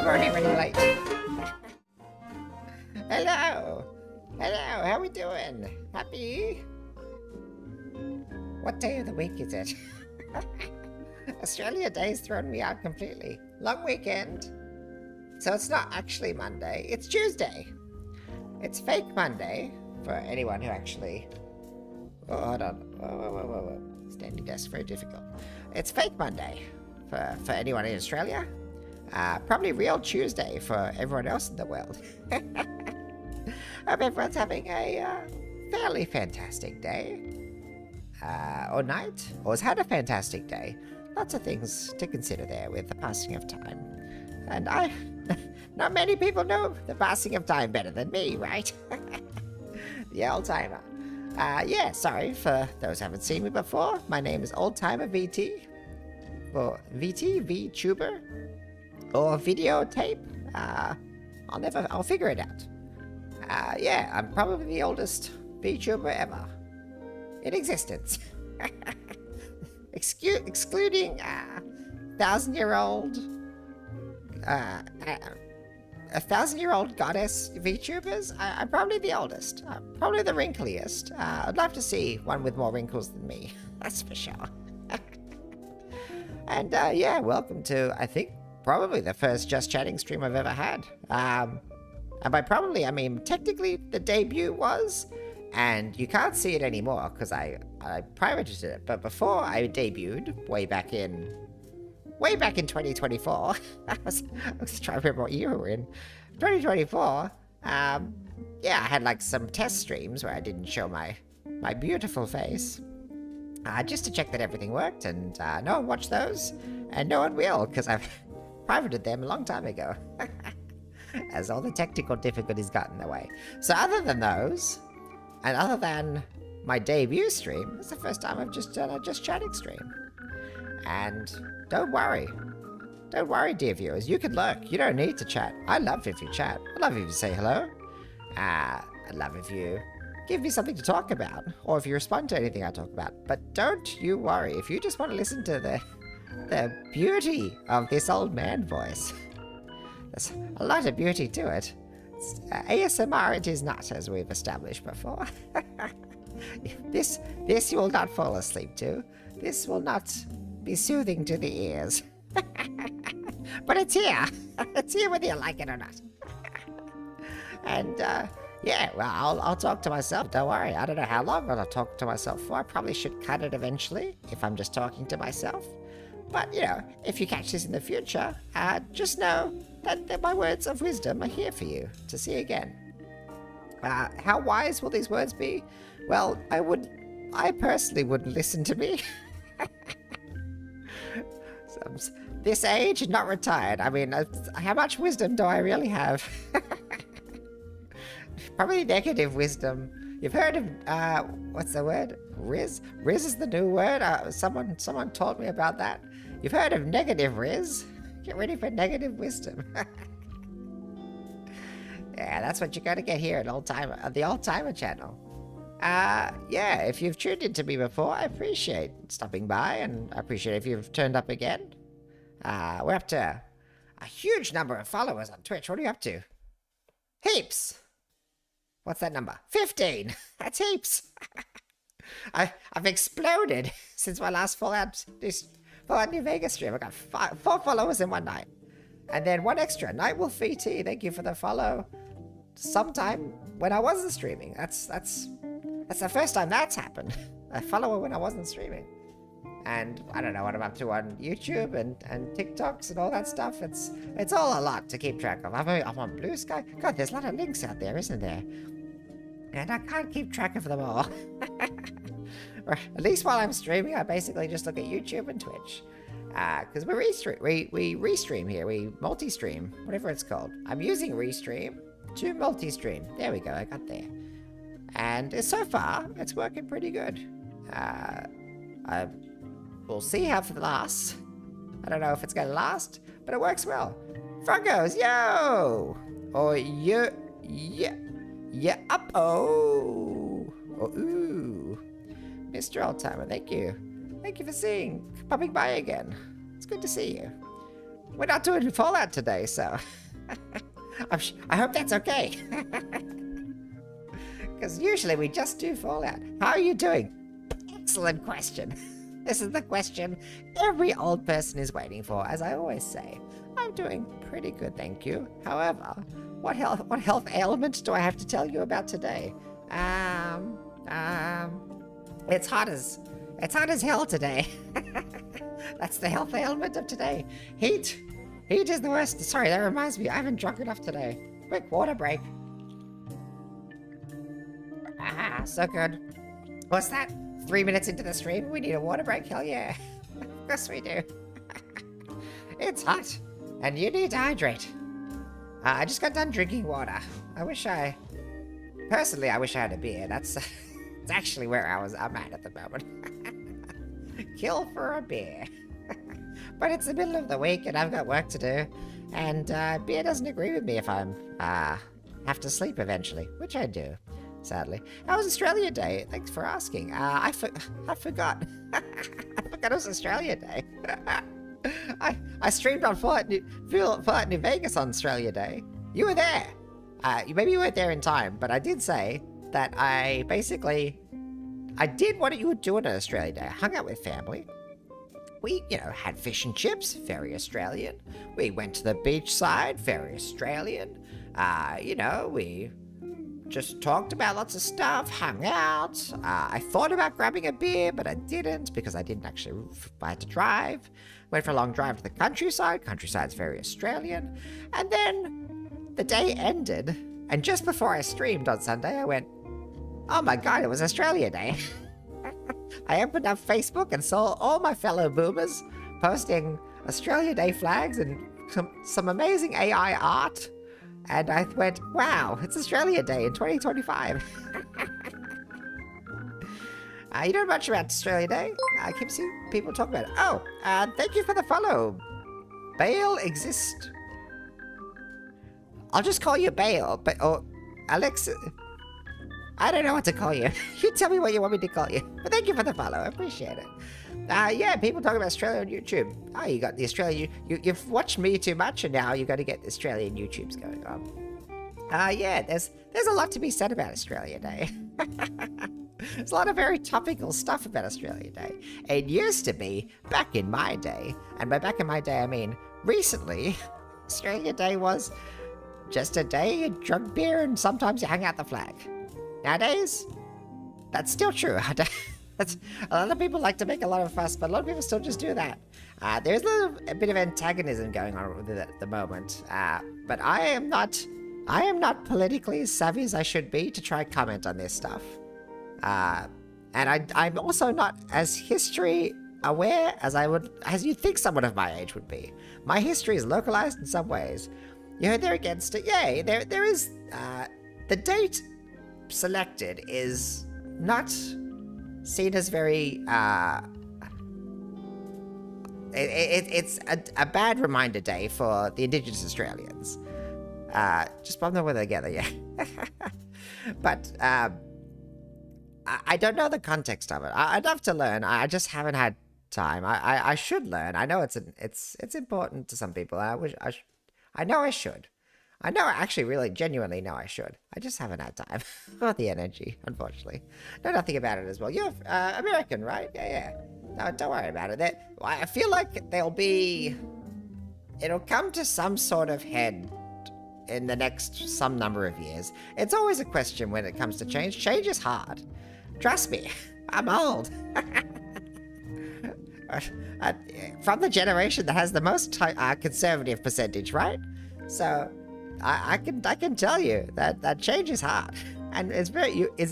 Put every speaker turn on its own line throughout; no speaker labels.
I'm already running late. Hello. Hello, how we doing? Happy? What day of the week is it? Australia Day's thrown me out completely. Long weekend. So it's not actually Monday, it's Tuesday. It's fake Monday for anyone who actually... Oh, hold on. Whoa. Standing desk, very difficult. It's fake Monday for anyone in Australia. Probably real Tuesday for everyone else in the world. Hope everyone's having a fairly fantastic day. Or night. Or has had a fantastic day. Lots of things to consider there with the passing of time. And not many people know the passing of time better than me, right? The old timer. Yeah, sorry for those who haven't seen me before. My name is OldTimerVT. Or VTuber. Or videotape. I'll figure it out. Yeah, I'm probably the oldest VTuber ever. In existence. Excluding 1,000-year-old 1,000-year-old goddess VTubers, I'm probably the oldest. Probably the wrinkliest. I'd love to see one with more wrinkles than me. That's for sure. And yeah, welcome to, I think, probably the first Just Chatting stream I've ever had. And by probably, I mean technically the debut was, and you can't see it anymore because I pirated it. But before I debuted, way back in 2024, I was trying to remember what year we were in. 2024. Yeah, I had like some test streams where I didn't show my beautiful face, just to check that everything worked, and no one watched those, and no one will because I've privated them a long time ago, as all the technical difficulties got in the way. So other than those, and other than my debut stream, it's the first time I've just done a Just Chatting stream. And don't worry, dear viewers, you can lurk, you don't need to chat. I love if you chat, I love if you say hello. I love if you give me something to talk about, or if you respond to anything I talk about. But don't you worry, if you just want to listen to the beauty of this old man voice. There's a lot of beauty to it. ASMR it is not, as we've established before. This you will not fall asleep to. This will not be soothing to the ears. But it's here. It's here whether you like it or not. And yeah, well, I'll talk to myself, don't worry. I don't know how long I'll talk to myself for. I probably should cut it eventually if I'm just talking to myself. But, you know, if you catch this in the future, just know that my words of wisdom are here for you to see again. How wise will these words be? Well, I personally wouldn't listen to me. This age, not retired. I mean, how much wisdom do I really have? Probably negative wisdom. You've heard of, what's the word? Riz? Riz is the new word? Someone told me about that. You've heard of negative Riz? Get ready for negative wisdom. Yeah, that's what you gotta get here at the OldTimer channel. Yeah, if you've tuned into me before, I appreciate stopping by, and I appreciate if you've turned up again. We're up to a huge number of followers on Twitch. What are you up to? Heaps! What's that number? 15! That's heaps! I've exploded since my last Fallout New Vegas stream. I got 4 followers in one night. And then 1 extra. 𝑁ightWolfVT, thank you for the follow. Sometime when I wasn't streaming. That's the first time that's happened. A follower when I wasn't streaming. And I don't know what I'm up to on YouTube and TikToks and all that stuff. It's all a lot to keep track of. I'm on Blue Sky. God, there's a lot of links out there, isn't there? And I can't keep track of them all. Or at least while I'm streaming, I basically just look at YouTube and Twitch. Because we restream here. We multi-stream, whatever it's called. I'm using Restream to multi-stream. There we go, I got there. And so far, it's working pretty good. We'll see how it lasts. I don't know if it's going to last, but it works well. Frogos, yo! Or yeah, up-oh! Or ooh. Mr. Oldtimer, thank you. Thank you for popping by again. It's good to see you. we're not doing Fallout today, so I hope that's okay. Because usually we just do Fallout. How are you doing? Excellent question. This is the question every old person is waiting for, as I always say. I'm doing pretty good, thank you. However, what health ailment do I have to tell you about today? It's hot as hell today. That's the health ailment of today. Heat is the worst. Sorry, that reminds me, I haven't drunk enough today. Quick water break. So good. What's that? 3 minutes into the stream, we need a water break? Hell yeah. Of course we do. It's hot, and you need to hydrate. I just got done drinking water. Personally, I wish I had a beer. That's actually where I'm at the moment. Kill for a beer. But it's the middle of the week, and I've got work to do. And beer doesn't agree with me if I'm have to sleep eventually, which I do. Sadly. How was Australia Day? Thanks for asking. I forgot. I forgot it was Australia Day. I streamed on Fallout New Vegas on Australia Day. You were there. Maybe you weren't there in time, but I did say that I did what you would do on an Australia Day. I hung out with family. We, had fish and chips, very Australian. We went to the beach side, very Australian. We just talked about lots of stuff, hung out. I thought about grabbing a beer, but I didn't because I had to drive. Went for a long drive to the countryside. Countryside's very Australian. And then the day ended, and just before I streamed on Sunday, I went, oh my god, it was Australia Day. I opened up Facebook and saw all my fellow boomers posting Australia Day flags and some amazing AI art. And I went, wow, it's Australia Day in 2025. You know much about Australia Day? I keep seeing people talk about it. Oh, thank you for the follow. Bale exist. I'll just call you Bale, or Alex. I don't know what to call you. You tell me what you want me to call you. But thank you for the follow. I appreciate it. Yeah, people talk about Australia on YouTube. Oh, you got the Australia. You've watched me too much, and now you got to get the Australian YouTubes going on. Yeah, there's a lot to be said about Australia Day. There's a lot of very topical stuff about Australia Day. It used to be back in my day, and by back in my day I mean recently. Australia Day was just a day you drunk beer and sometimes you hung out the flag. Nowadays, that's still true. A lot of people like to make a lot of fuss, but a lot of people still just do that. There's a bit of antagonism going on with it at the moment, but I am not politically as savvy as I should be to try and comment on this stuff. And I'm also not as history aware as you'd think someone of my age would be. My history is localized in some ways. You heard they're against it. Yeah, there is the date selected is not seen as very it's a bad reminder day for the Indigenous Australians. Just bump them together, yeah. But I don't know the context of it. I'd love to learn. I just haven't had time. I should learn. I know it's important to some people. I know I should. I know, I actually really genuinely know I should. I just haven't had time or the energy, unfortunately. Know nothing about it as well. You're American, right? Yeah. No, don't worry about it. I feel like it'll come to some sort of head in the next some number of years. It's always a question when it comes to change. Change is hard. Trust me, I'm old. From the generation that has the most conservative percentage, right? So I can tell you that change is hard, and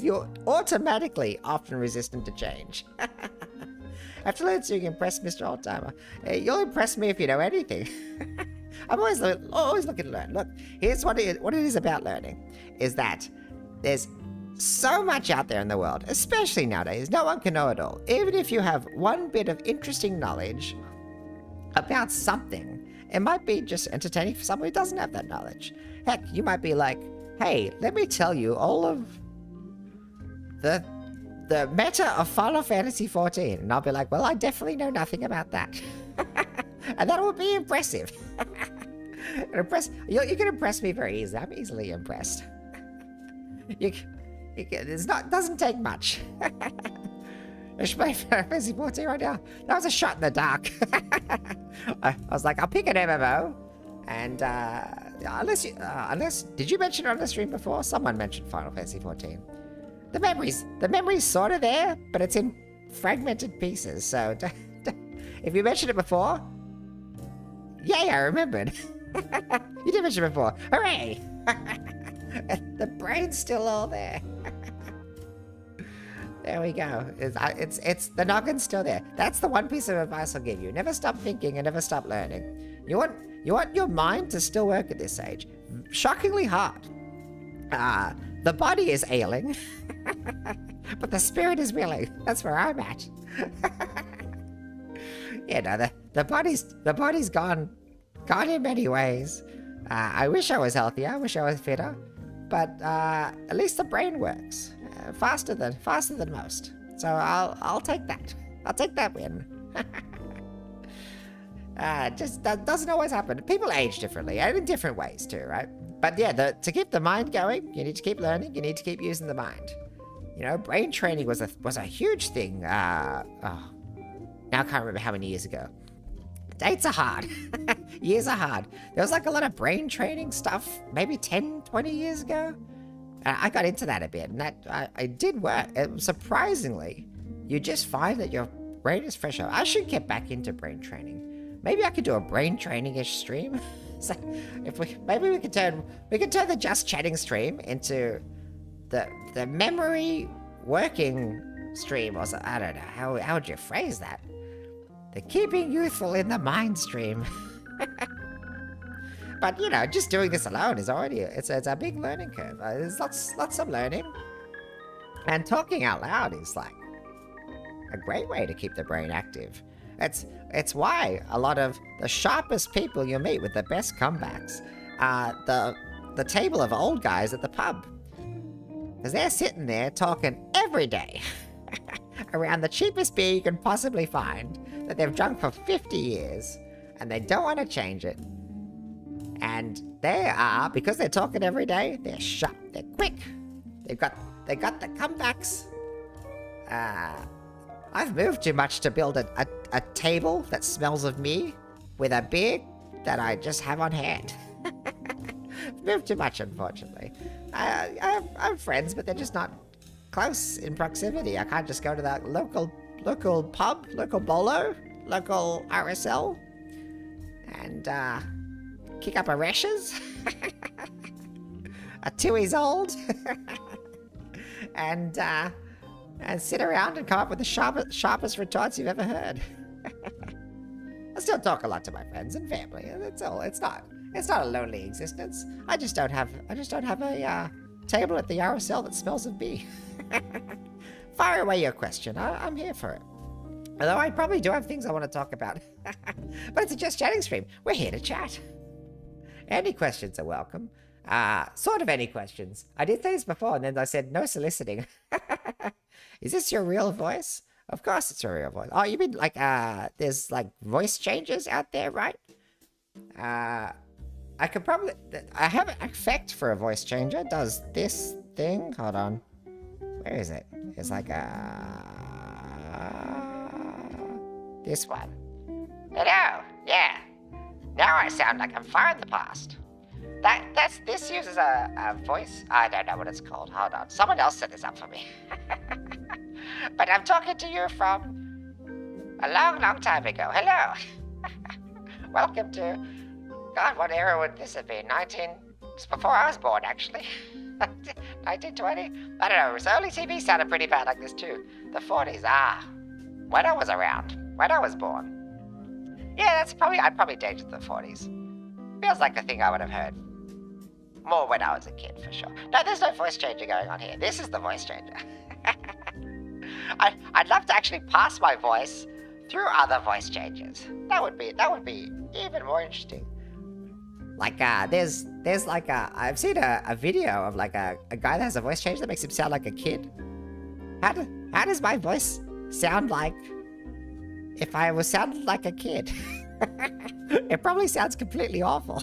you're automatically often resistant to change. After learning so you can impress Mr. Oldtimer. You'll impress me if you know anything. I'm always looking to learn. Look, here's what it is about learning, is that there's so much out there in the world, especially nowadays. No one can know it all. Even if you have one bit of interesting knowledge about something, it might be just entertaining for someone who doesn't have that knowledge. Heck, you might be like, hey, let me tell you all of the meta of Final Fantasy XIV. And I'll be like, well, I definitely know nothing about that. And that will be impressive. You can impress me very easily. I'm easily impressed. Doesn't take much. It's my 𝒍�𝒂𝒕 right now. That was a shot in the dark. I was like, I'll pick an MMO. And unless did you mention it on the stream before? Someone mentioned Final Fantasy 14. The memory's sort of there, but it's in fragmented pieces. So if you mentioned it before, yay, I remembered. You did mention it before. Hooray! The brain's still all there. There we go. It's the noggin's still there. That's the one piece of advice I'll give you. Never stop thinking and never stop learning. You want your mind to still work at this age. Shockingly hard. The body is ailing, but the spirit is willing. That's where I'm at. Yeah, no, the body's gone in many ways. I wish I was healthier. I wish I was fitter, but at least the brain works faster than most. So I'll take that. I'll take that win. Just that doesn't always happen. People age differently and in different ways too, right? But yeah, to keep the mind going, you need to keep learning. You need to keep using the mind. You know, brain training was a huge thing. Now I can't remember how many years ago. Dates are hard. Years are hard. There was like a lot of brain training stuff, maybe 10, 20 years ago. I got into that a bit, and that I did work. Surprisingly, you just find that your brain is fresher. I should get back into brain training. Maybe I could do a brain training-ish stream. So maybe we could turn the just chatting stream into the memory working stream, or something. I don't know how would you phrase that? The keeping youthful in the mind stream. But you know, just doing this alone is already it's a big learning curve. There's lots of learning, and talking out loud is like a great way to keep the brain active. It's why a lot of the sharpest people you meet with the best comebacks are the table of old guys at the pub. Because they're sitting there talking every day around the cheapest beer you can possibly find that they've drunk for 50 years and they don't want to change it. And they are, because they're talking every day, they're sharp, they're quick. They got the comebacks. I've moved too much to build a table that smells of me with a beer that I just have on hand. Moved too much, unfortunately. I have friends, but they're just not close in proximity. I can't just go to that local pub, local bolo, local RSL, and kick up a rashes, a 2 years old, and sit around and come up with the sharpest retorts you've ever heard. I still talk a lot to my friends and family. That's all. It's not a lonely existence. I just don't have a table at the RSL that smells of me. Fire away your question. I'm here for it. Although I probably do have things I want to talk about. But it's a just chatting stream. We're here to chat. Any questions are welcome. Sort of any questions. I did things before and then I said no soliciting. Is this your real voice? Of course it's your real voice. Oh, you mean like there's like voice changes out there, right? I could probably... I have an effect for a voice changer. It does this thing. Hold on. Where is it? It's like this one. Hello. Yeah. Now I sound like I'm far in the past. This uses a voice... I don't know what it's called. Hold on. Someone else set this up for me. But I'm talking to you from a long time ago. Hello. Welcome to... God, what era would this have been? It's before I was born, actually. 1920? I don't know. Early TV sounded pretty bad like this, too. The 40s. When I was around. When I was born. Yeah, I'd probably date the 40s. Feels like the thing I would have heard. More when I was a kid, for sure. No, there's no voice changer going on here. This is the voice changer. I'd love to actually pass my voice through other voice changers. That would be even more interesting. Like there's like I've seen a video of like a guy that has a voice changer that makes him sound like a kid. How does my voice sound like if I was sounding like a kid? It probably sounds completely awful.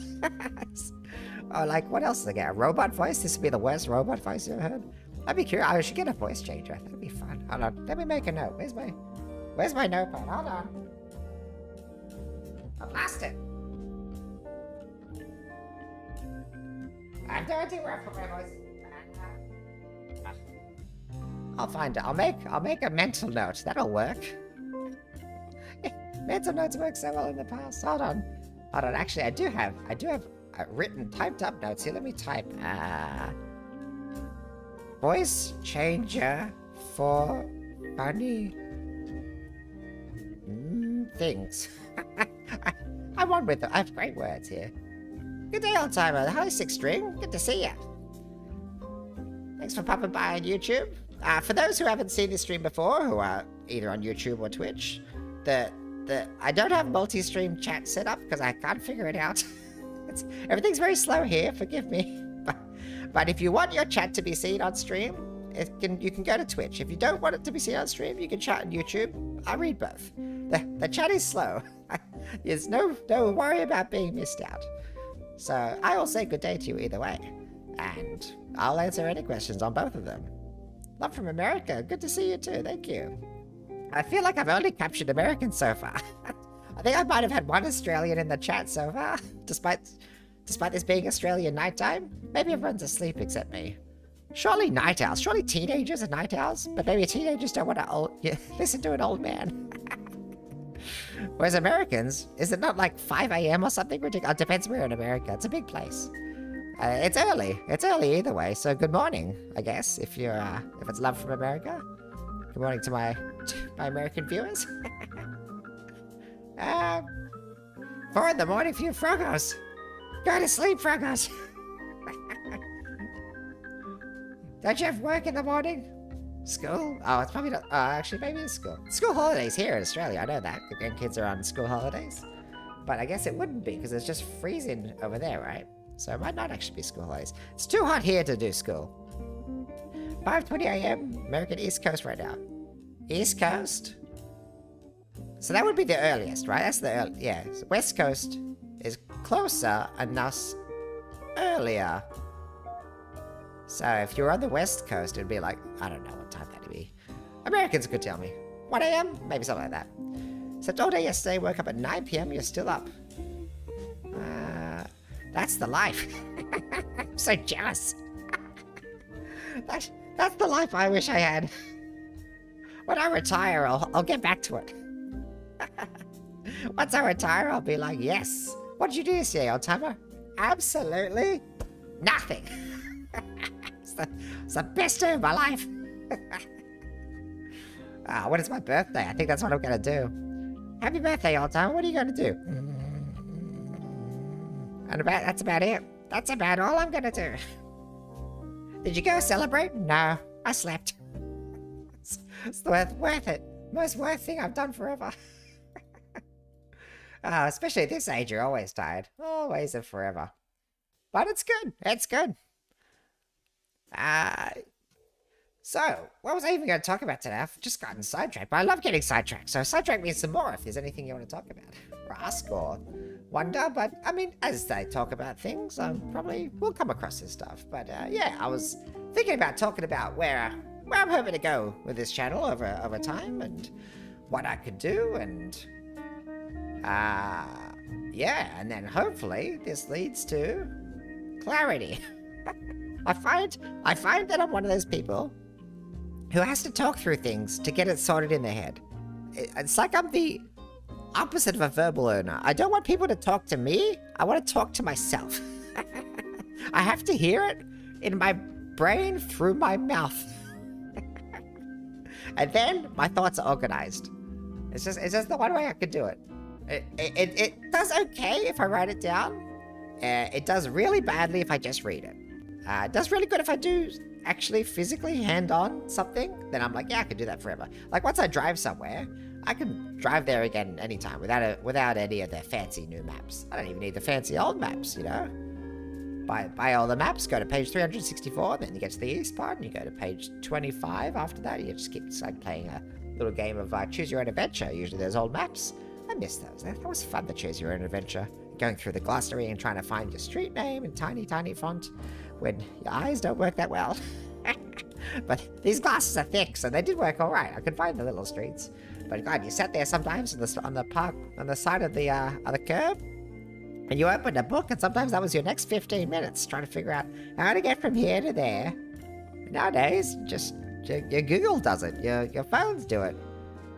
Oh, like, what else is there? A robot voice? This would be the worst robot voice you ever heard? I'd be curious. I should get a voice changer. That'd be fun. Hold on. Let me make a note. Where's my notepad? Hold on. I've lost it. I have no idea where I put my voice. I'll find it. I'll make a mental note. That'll work. Mental notes work so well in the past. Hold on. Actually, I do have written, typed up notes here. Let me type. Voice changer for funny things. I'm on with it. I have great words here. Good day, old timer. Hi, Six String. Good to see ya. Thanks for popping by on YouTube. For those who haven't seen this stream before, who are either on YouTube or Twitch, I don't have multi-stream chat set up because I can't figure it out. Everything's very slow here. Forgive me. But if you want your chat to be seen on stream, you can go to Twitch. If you don't want it to be seen on stream, you can chat on YouTube. I read both. The chat is slow. There's no worry about being missed out. So I will say good day to you either way. And I'll answer any questions on both of them. Love from America. Good to see you too. Thank you. I feel like I've only captured Americans so far. I think I might have had one Australian in the chat so far, despite this being Australian nighttime. Maybe everyone's asleep except me. Surely night owls. Surely teenagers are night owls, but maybe teenagers don't want to listen to an old man. Whereas Americans, is it not like 5 a.m. or something ridiculous? It depends where in America. It's a big place. It's early. It's early either way. So good morning, I guess, if it's love from America. Good morning to my American viewers. 4 in the morning for you Frogos. Go to sleep, Frogos. Don't you have work in the morning? School? Oh, it's probably not. Oh, actually, maybe it's school. School holidays here in Australia. I know that. The grandkids are on school holidays. But I guess it wouldn't be because it's just freezing over there, right? So it might not actually be school holidays. It's too hot here to do school. 5:20 a.m. American East Coast right now. East Coast? So that would be the earliest, right? That's the early, yeah. So West Coast is closer and thus earlier. So if you're on the West Coast, it'd be like, I don't know what time that'd be. Americans could tell me. 1 a.m.? Maybe something like that. Slept all day yesterday, woke up at 9 p.m. You're still up. That's the life. I'm so jealous. That's the life I wish I had. When I retire, I'll get back to it. Once I retire, I'll be like, yes. What did you do yesterday, old timer? Absolutely nothing. It's the best day of my life. When is my birthday? I think that's what I'm gonna do. Happy birthday, old timer. What are you gonna do? And that's about it. That's about all I'm gonna do. Did you go celebrate? No, I slept. It's worth it. Most worth thing I've done forever. Especially at this age, you're always tired. Always and forever. But it's good. It's good. So, what was I even going to talk about today? I've just gotten sidetracked, but I love getting sidetracked. So sidetrack me some more if there's anything you want to talk about. Or ask or wonder. But, I mean, as I talk about things, probably will come across this stuff. But, yeah, I was thinking about talking about where I'm hoping to go with this channel over time and what I could do and yeah, and then hopefully this leads to clarity. I find that I'm one of those people who has to talk through things to get it sorted in their head. It's like I'm the opposite of a verbal learner. I don't want people to talk to me. I want to talk to myself. I have to hear it in my brain through my mouth. And then my thoughts are organized. It's just the one way I could do it. It does okay if I write it down. It does really badly if I just read it. It does really good if I do actually physically hand-on something. Then I'm like, yeah, I can do that forever. Like once I drive somewhere, I can drive there again anytime without any of the fancy new maps. I don't even need the fancy old maps, you know. Buy all the maps, go to page 364, then you get to the east part, and you go to page 25 after that. You just keep like playing a little game of choose your own adventure. Usually there's old maps I miss those. That was fun to choose your own adventure. Going through the glossary and trying to find your street name in tiny, tiny font when your eyes don't work that well. But these glasses are thick, so they did work all right. I could find the little streets. But God, you sat there sometimes on the side of the curb, and you opened a book, and sometimes that was your next 15 minutes trying to figure out how to get from here to there. Nowadays, just your Google does it. Your phones do it.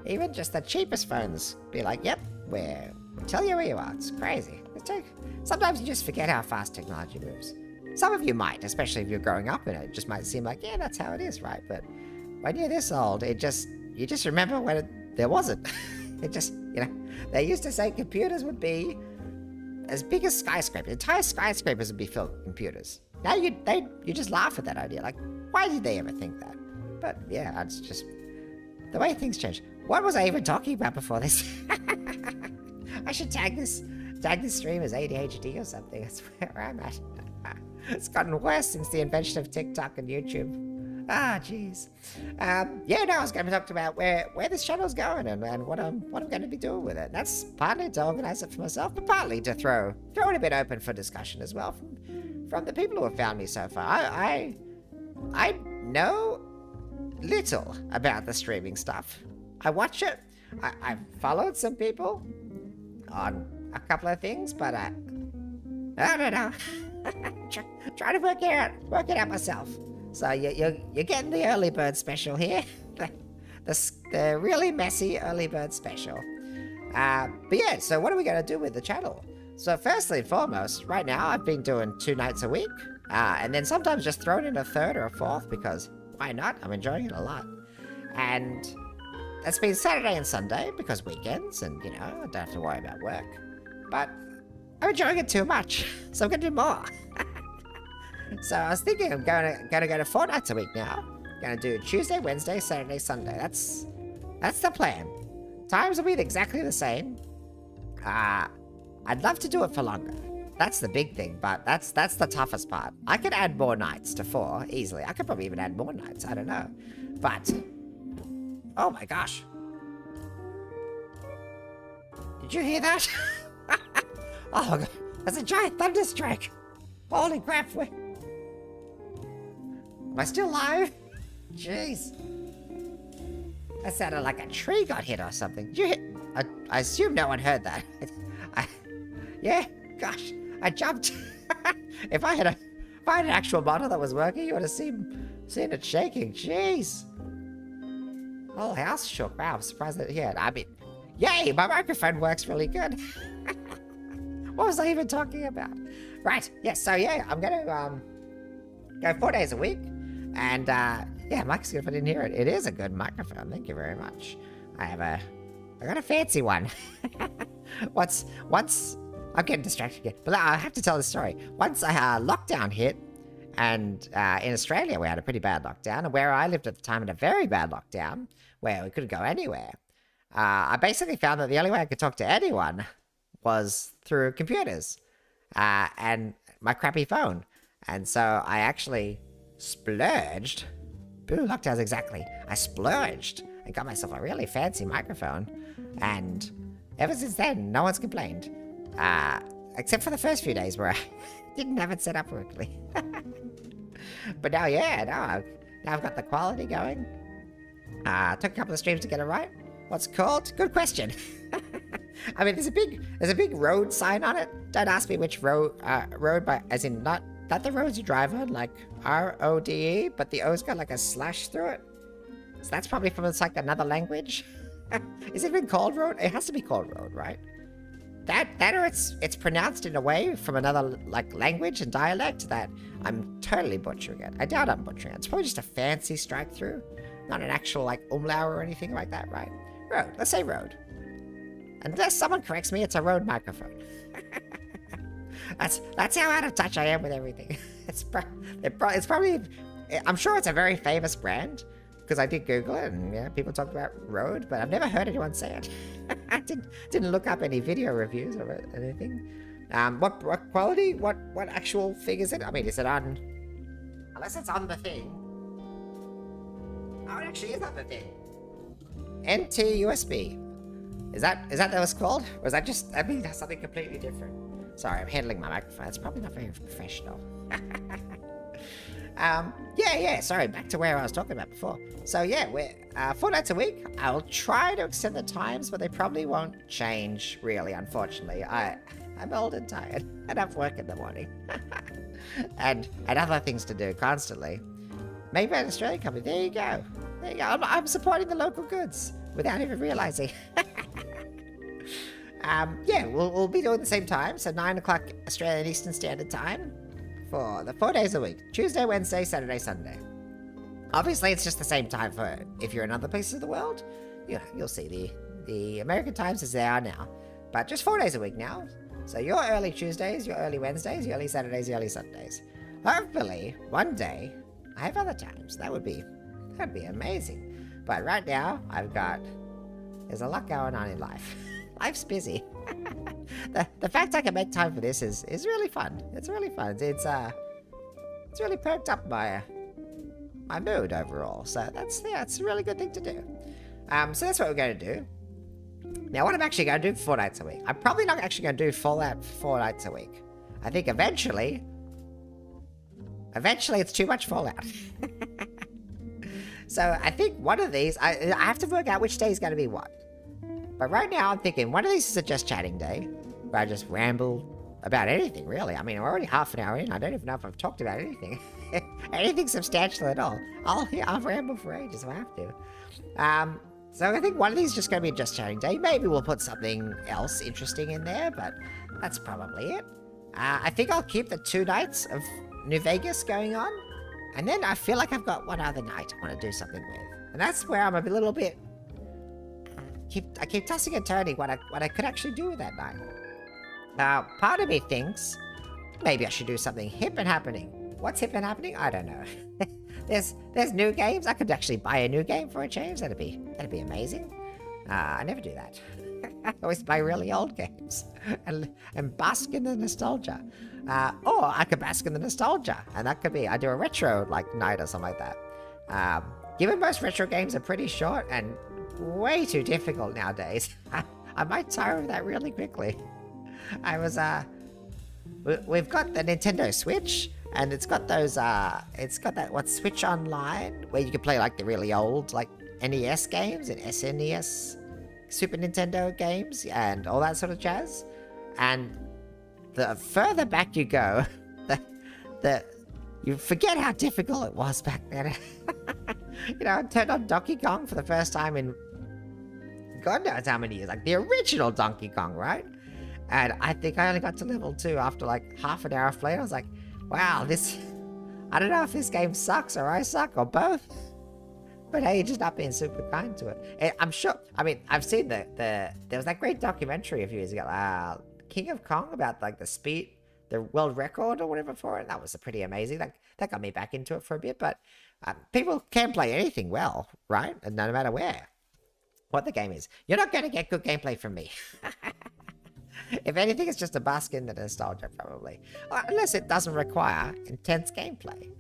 Even just the cheapest phones be like, yep, we'll tell you where you are. It's crazy. Sometimes you just forget how fast technology moves. Some of you might, especially if you're growing up in it. It just might seem like, yeah, that's how it is, right? But when you're this old, you just remember when there wasn't. It just, they used to say computers would be as big as skyscrapers. Entire skyscrapers would be filled with computers. Now you just laugh at that idea. Like, why did they ever think that? But yeah, it's just the way things change. What was I even talking about before this? I should tag this stream as ADHD or something. That's where I'm at. It's gotten worse since the invention of TikTok and YouTube. Ah, jeez. I was going to talk about where this channel's going and what I'm going to be doing with it. That's partly to organize it for myself, but partly to throw it a bit open for discussion as well from the people who have found me so far. I know little about the streaming stuff. I watch it. I've followed some people on a couple of things, but I don't know. Try to work it out myself. So you're getting the early bird special here, the really messy early bird special. But yeah, so what are we gonna do with the channel? So firstly and foremost, right now I've been doing 2 nights a week, and then sometimes just throwing in a third or a fourth because why not? I'm enjoying it a lot, and that's been Saturday and Sunday because weekends, and I don't have to worry about work. But I'm enjoying it too much, so I'm gonna do more. So I was thinking I'm gonna go to 4 nights a week now. Gonna do Tuesday, Wednesday, Saturday, Sunday. That's the plan. Times will be exactly the same. I'd love to do it for longer. That's the big thing, but that's the toughest part. I could add more nights to 4 easily. I could probably even add more nights. I don't know, but oh my gosh, did you hear that? Oh my god, that's a giant thunderstrike. Holy crap, am I still live? Jeez. That sounded like a tree got hit or something. Did you hit? I assume no one heard that. Yeah, gosh, I jumped. If I had an actual model that was working, you would have seen it shaking. Jeez. Whole house shook. Wow, I'm surprised that I mean, yay, my microphone works really good. What was I even talking about? Right, yes, so yeah, I'm gonna go 4 days a week. And yeah, Mike's good if I didn't hear it. It is a good microphone, thank you very much. I got a fancy one. Once I'm getting distracted again, but I have to tell the story. Once lockdown hit, and in Australia we had a pretty bad lockdown, and where I lived at the time had a very bad lockdown, where we couldn't go anywhere. I basically found that the only way I could talk to anyone was through computers and my crappy phone. And so I actually splurged. Boo, lockdowns exactly. I splurged and got myself a really fancy microphone. And ever since then, no one's complained. Except for the first few days where I didn't have it set up correctly. But now, yeah, now I've got the quality going. Took a couple of streams to get it right. What's it called? Good question. I mean, there's a big road sign on it. Don't ask me which road, by, as in not the roads you drive on, like R-O-D-E, but the O's got like a slash through it. So that's probably from, it's like another language. Is it even called road? It has to be called road, right? That or it's pronounced in a way from another like language and dialect that I'm totally butchering it. I doubt I'm butchering it. It's probably just a fancy strike through, not an actual like umlaut or anything like that, right? Road. Let's say road. Unless someone corrects me, it's a Rode microphone. That's how out of touch I am with everything. It's probably, I'm sure it's a very famous brand, because I did Google it, and yeah, people talk about Rode, but I've never heard anyone say it. I didn't look up any video reviews or anything. What quality? What actual thing is it? I mean, is it on? Unless it's on the thing. Oh, it actually is on the thing. NT USB. Is that what it's called? Or is that just, I mean, that's something completely different? Sorry, I'm handling my microphone. It's probably not very professional. Yeah, sorry, back to where I was talking about before. So yeah, we're 4 nights a week. I'll try to extend the times, but they probably won't change, really, unfortunately. I'm old and tired, and I have work in the morning. and other things to do constantly. Maybe an Australian company, there you go. There you go, I'm supporting the local goods without even realizing. Yeah, we'll be doing the same time, so 9 o'clock Australian Eastern Standard Time for the 4 days a week. Tuesday, Wednesday, Saturday, Sunday. Obviously, it's just the same time for if you're in other places of the world. You know, you'll see the American times as they are now. But just 4 days a week now. So your early Tuesdays, your early Wednesdays, your early Saturdays, your early Sundays. Hopefully, one day, I have other times. That'd be amazing. But right now, there's a lot going on in life. Life's busy. The fact I can make time for this is really fun. It's really fun. It's really perked up my mood overall. So it's a really good thing to do. So that's what we're going to do. Now, what I'm actually going to do 4 nights a week. I'm probably not actually going to do Fallout 4 nights a week. I think eventually it's too much Fallout. So I think one of these, I have to work out which day is going to be what. But right now I'm thinking one of these is a just chatting day, where I just ramble about anything, really. I mean, I'm already half an hour in. I don't even know if I've talked about anything. Anything substantial at all. I'll ramble for ages if I have to. So I think one of these is just going to be a just chatting day. Maybe we'll put something else interesting in there, but that's probably it. I think I'll keep the 2 nights of New Vegas going on. And then I feel like I've got one other night I want to do something with. And that's where I'm a little bit... I keep tossing and turning what I could actually do with that night. Now, part of me thinks maybe I should do something hip and happening. What's hip and happening? I don't know. There's new games. I could actually buy a new game for a change. That'd be amazing. I never do that. I always buy really old games and bask in the nostalgia. Or I could bask in the nostalgia, and that could be I do a retro night or something like that. Given most retro games are pretty short and way too difficult nowadays, I might tire of that really quickly. We've got the Nintendo Switch, and it's got those Switch Online, where you can play the really old NES games and SNES, Super Nintendo games, and all that sort of jazz. And the further back you go, you forget how difficult it was back then. I turned on Donkey Kong for the first time in God knows how many years, the original Donkey Kong, right? And I think I only got to level 2 after half an hour of playing. I was like, wow, I don't know if this game sucks or I suck or both. But hey, you're just not being super kind to it. And I'm sure, I've seen there was that great documentary a few years ago, King of Kong, about the world record or whatever for it. That was pretty amazing. That got me back into it for a bit. But people can play anything well, right? And no matter what the game is. You're not going to get good gameplay from me. If anything, it's just a bask in the nostalgia, probably. Unless it doesn't require intense gameplay.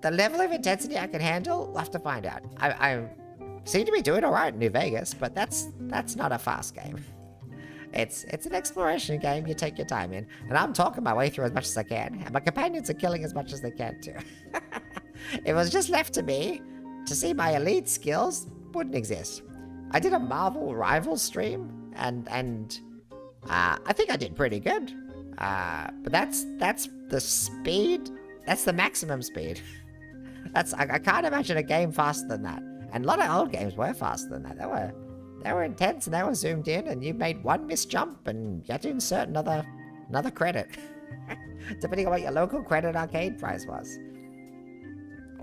The level of intensity I can handle, we'll have to find out. I seem to be doing all right in New Vegas, but that's not a fast game. It's an exploration game you take your time in, and I'm talking my way through as much as I can, and my companions are killing as much as they can too. If it was just left to me to see my elite skills, wouldn't exist. I did a Marvel Rivals stream, and I think I did pretty good. But that's the speed. That's the maximum speed. I can't imagine a game faster than that. And a lot of old games were faster than that. They were intense and they were zoomed in, and you made one missed jump and you had to insert another credit, depending on what your local credit arcade price was.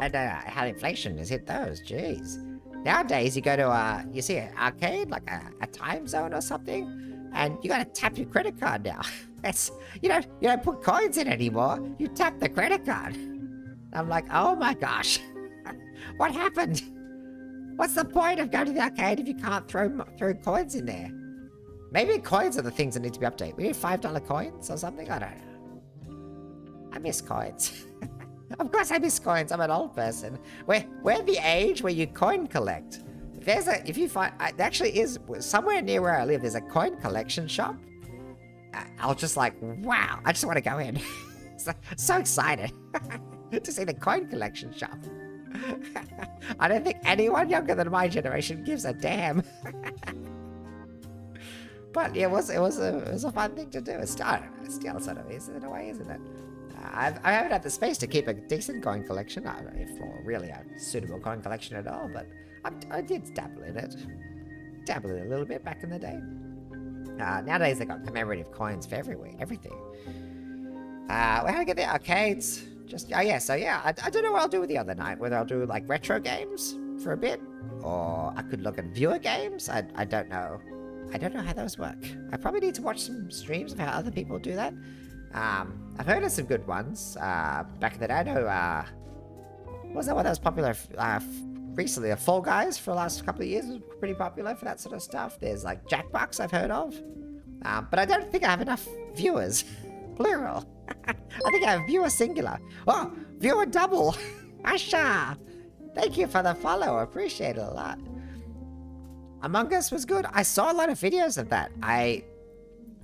And how inflation has hit those. Jeez. Nowadays, you go to you see an arcade, a time zone or something, and you gotta tap your credit card now. You don't put coins in anymore. You tap the credit card. I'm like, oh my gosh, what happened? What's the point of going to the arcade if you can't throw coins in there? Maybe coins are the things that need to be updated. We need $5 coins or something. I don't know. I miss coins. Of course I miss coins. I'm an old person. We're the age where you coin collect. if you find, there actually is, somewhere near where I live, there's a coin collection shop. I'll just like, wow, I just want to go in. So excited to see the coin collection shop. I don't think anyone younger than my generation gives a damn. But yeah, it was a fun thing to do. It's still sort of is in a way, isn't it? I haven't had the space to keep a decent coin collection. I don't know if really a suitable coin collection at all, but I did dabble in it. Dabble in it a little bit back in the day. Nowadays they got commemorative coins for everything. How do I get the arcades? I don't know what I'll do with the other night. Whether I'll do like retro games for a bit, or I could look at viewer games. I don't know. I don't know how those work. I probably need to watch some streams of how other people do that. I've heard of some good ones. Back in the day, I know, what was that one that was popular recently? Fall Guys for the last couple of years was pretty popular for that sort of stuff. There's like Jackbox I've heard of. But I don't think I have enough viewers. Plural. I think I have viewer singular. Oh, viewer double. Asha. Thank you for the follow. I appreciate it a lot. Among Us was good. I saw a lot of videos of that. I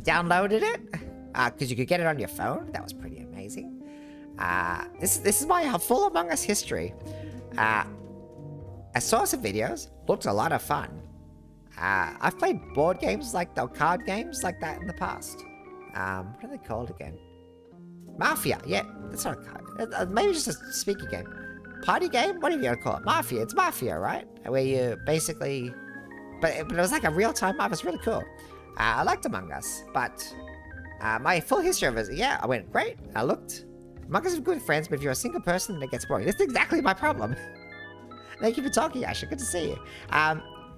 downloaded it because you could get it on your phone. That was pretty amazing. This is my full Among Us history. I saw some videos. Looked a lot of fun. I've played board games like the card games like that in the past. What are they called again? Mafia. Yeah, that's not a card. Maybe just a speaker game. Party game? What do you want to call it? Mafia. It's Mafia, right? Where you basically... But it was like a real-time map. It was really cool. I liked Among Us, but my full history of it, yeah, I went, great. I looked. Among Us is good friends, but if you're a single person, it gets boring. This is exactly my problem. Thank you for talking, Asha. Good to see you.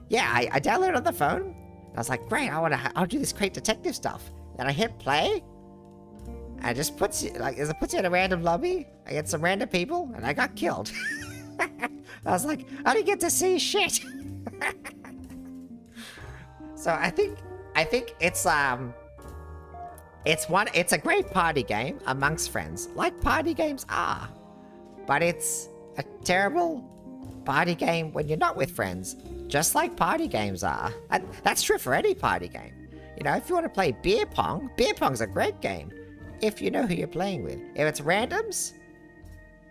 Yeah, I downloaded it on the phone. I was like, great, I'll do this great detective stuff. Then I hit play, and it just puts you, in a random lobby against some random people, and I got killed. I was like, I didn't get to see shit. So I think it's a great party game amongst friends, like party games are. But it's a terrible party game when you're not with friends, just like party games are. And that's true for any party game. You know, if you want to play beer pong's a great game if you know who you're playing with. If it's randoms,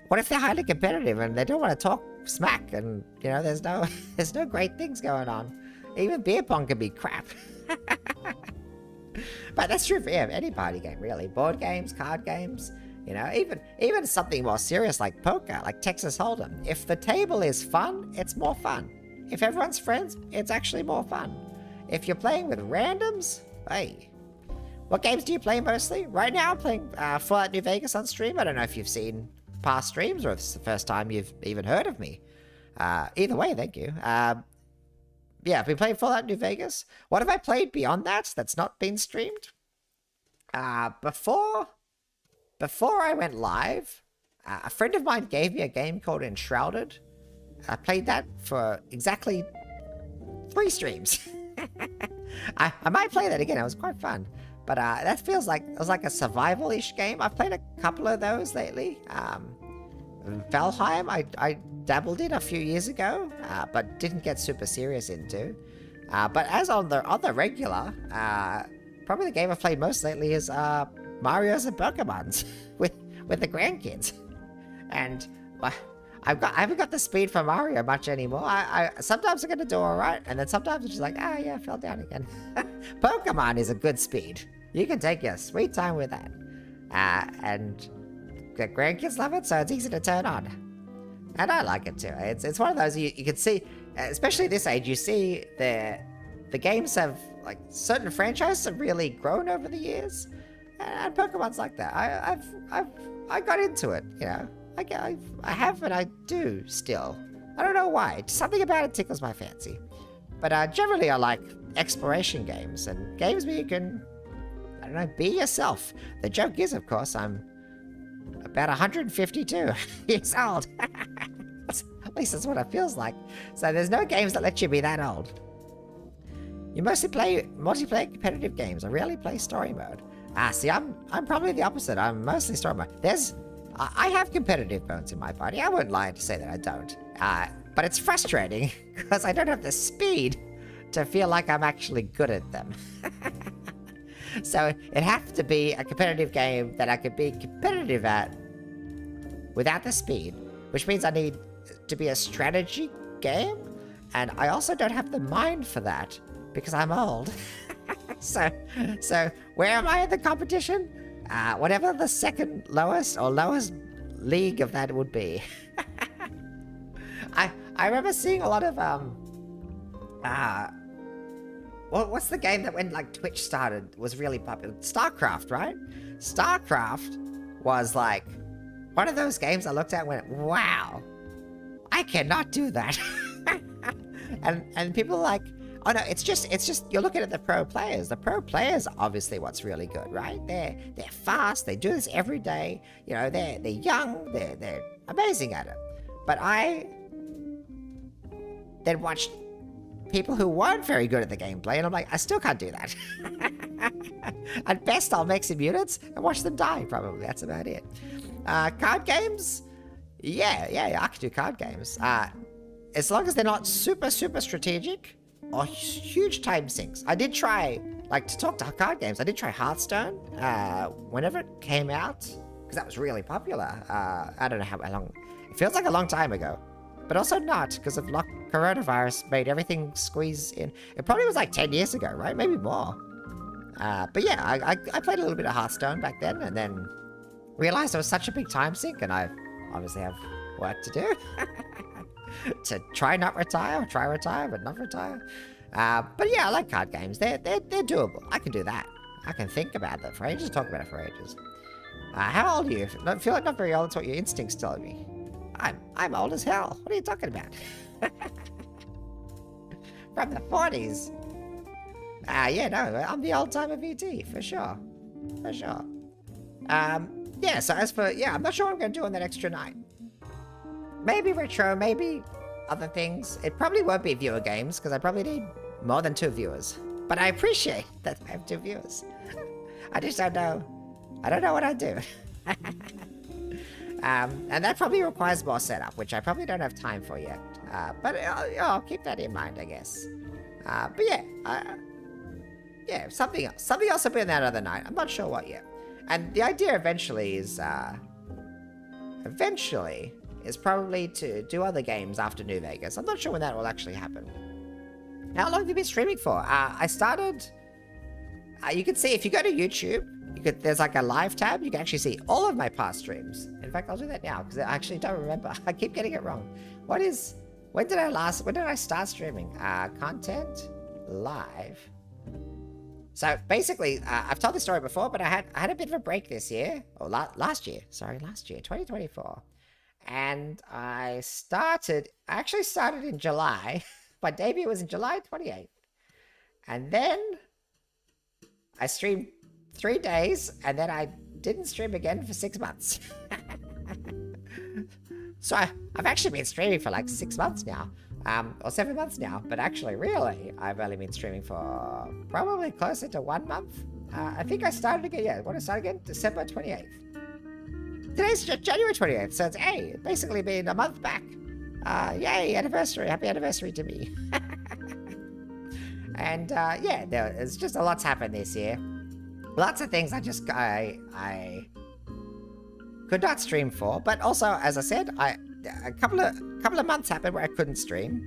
what if they're highly competitive and they don't want to talk smack and, you know, there's no great things going on. Even beer pong can be crap. But that's true for any party game, really. Board games, card games, you know, even something more serious like poker, like Texas Hold'em. If the table is fun, it's more fun. If everyone's friends, it's actually more fun. If you're playing with randoms, hey. What games do you play mostly? Right now I'm playing Fallout New Vegas on stream. I don't know if you've seen past streams or if it's the first time you've even heard of me. Either way, thank you. Yeah, I've been playing Fallout New Vegas. What have I played beyond that that's not been streamed? Before I went live, a friend of mine gave me a game called Enshrouded. I played that for exactly 3 streams. I might play that again. It was quite fun. But that feels like it was like a survival-ish game. I've played a couple of those lately. Valheim, I dabbled in a few years ago, but didn't get super serious into. But as on the regular, probably the game I've played most lately is Mario's and Pokemon's with the grandkids. And I haven't got the speed for Mario much anymore. I sometimes I'm gonna do alright, and then sometimes it's just like, yeah, I fell down again. Pokemon is a good speed. You can take your sweet time with that. And the grandkids love it, so it's easy to turn on. And I like it too. It's one of those you can see, especially this age, you see the games have, like, certain franchises have really grown over the years. And Pokemon's like that. I got into it, you know. I have and I do still. I don't know why. Something about it tickles my fancy. But generally I like exploration games and games where you can, I don't know, be yourself. The joke is, of course, I'm about 152 years old. At least that's what it feels like. So there's no games that let you be that old. You mostly play multiplayer competitive games. I rarely play story mode. See, I'm probably the opposite. I'm mostly story mode. I have competitive bones in my body. I won't lie to say that I don't. But it's frustrating because I don't have the speed to feel like I'm actually good at them. So it has to be a competitive game that I could be competitive at without the speed, which means I need to be a strategy game, and I also don't have the mind for that because I'm old. So where am I in the competition? Whatever the second lowest or lowest league of that would be. I remember seeing a lot of what's the game that when like Twitch started was really popular? StarCraft, right? StarCraft was like one of those games I looked at and went, wow, I cannot do that. and people are like, oh no, it's just you're looking at the pro players. The pro players are obviously what's really good, right? They're fast, they do this every day, you know, they're young, they're amazing at it. But I then watched people who weren't very good at the gameplay, and I'm like, I still can't do that. At best, I'll make some units and watch them die, probably. That's about it. Card games? Yeah, I can do card games. As long as they're not super strategic or huge time sinks. I did try, like, to talk to card games, I did try Hearthstone whenever it came out, because that was really popular. I don't know how long. It feels like a long time ago. But also not, because of coronavirus made everything squeeze in. It probably was like 10 years ago, right? Maybe more. But yeah, I played a little bit of Hearthstone back then, and then realized there was such a big time sink, and I obviously have work to do. To try retire, but not retire. But yeah, I like card games. They're doable. I can do that. I can think about that for ages, talk about it for ages. How old are you? I feel like not very old. It's what your instincts telling me. I'm old as hell. What are you talking about? From the 40s. Yeah, no, I'm the OldTimerVT, for sure. For sure. Yeah, so as for, I'm not sure what I'm going to do on that extra night. Maybe retro, maybe other things. It probably won't be viewer games, because I probably need more than 2 viewers. But I appreciate that I have 2 viewers. I just don't know. I don't know what I'd do. And that probably requires more setup, which I probably don't have time for yet. But I'll keep that in mind, I guess. But yeah, something else. Something else will be on that other night. I'm not sure what yet. And the idea eventually is probably to do other games after New Vegas. I'm not sure when that will actually happen. How long have you been streaming for? I started... you can see, if you go to YouTube, there's like a live tab. You can actually see all of my past streams. In fact, I'll do that now, because I actually don't remember. I keep getting it wrong. When did I start streaming? Content live. So basically, I've told this story before, but I had a bit of a break this year, or last year, 2024. And I actually started in July. My debut was in July 28th. And then I streamed 3 days, and then I didn't stream again for 6 months. So I've actually been streaming for like 6 months now, or 7 months now, but actually, really, I've only been streaming for probably closer to 1 month. I think I started again, when I started again? December 28th. Today's January 28th, so it's, basically been a month back. Yay, anniversary, happy anniversary to me. And there's just a lot's happened this year. Lots of things I could not stream for, but also, as I said, a couple of months happened where I couldn't stream,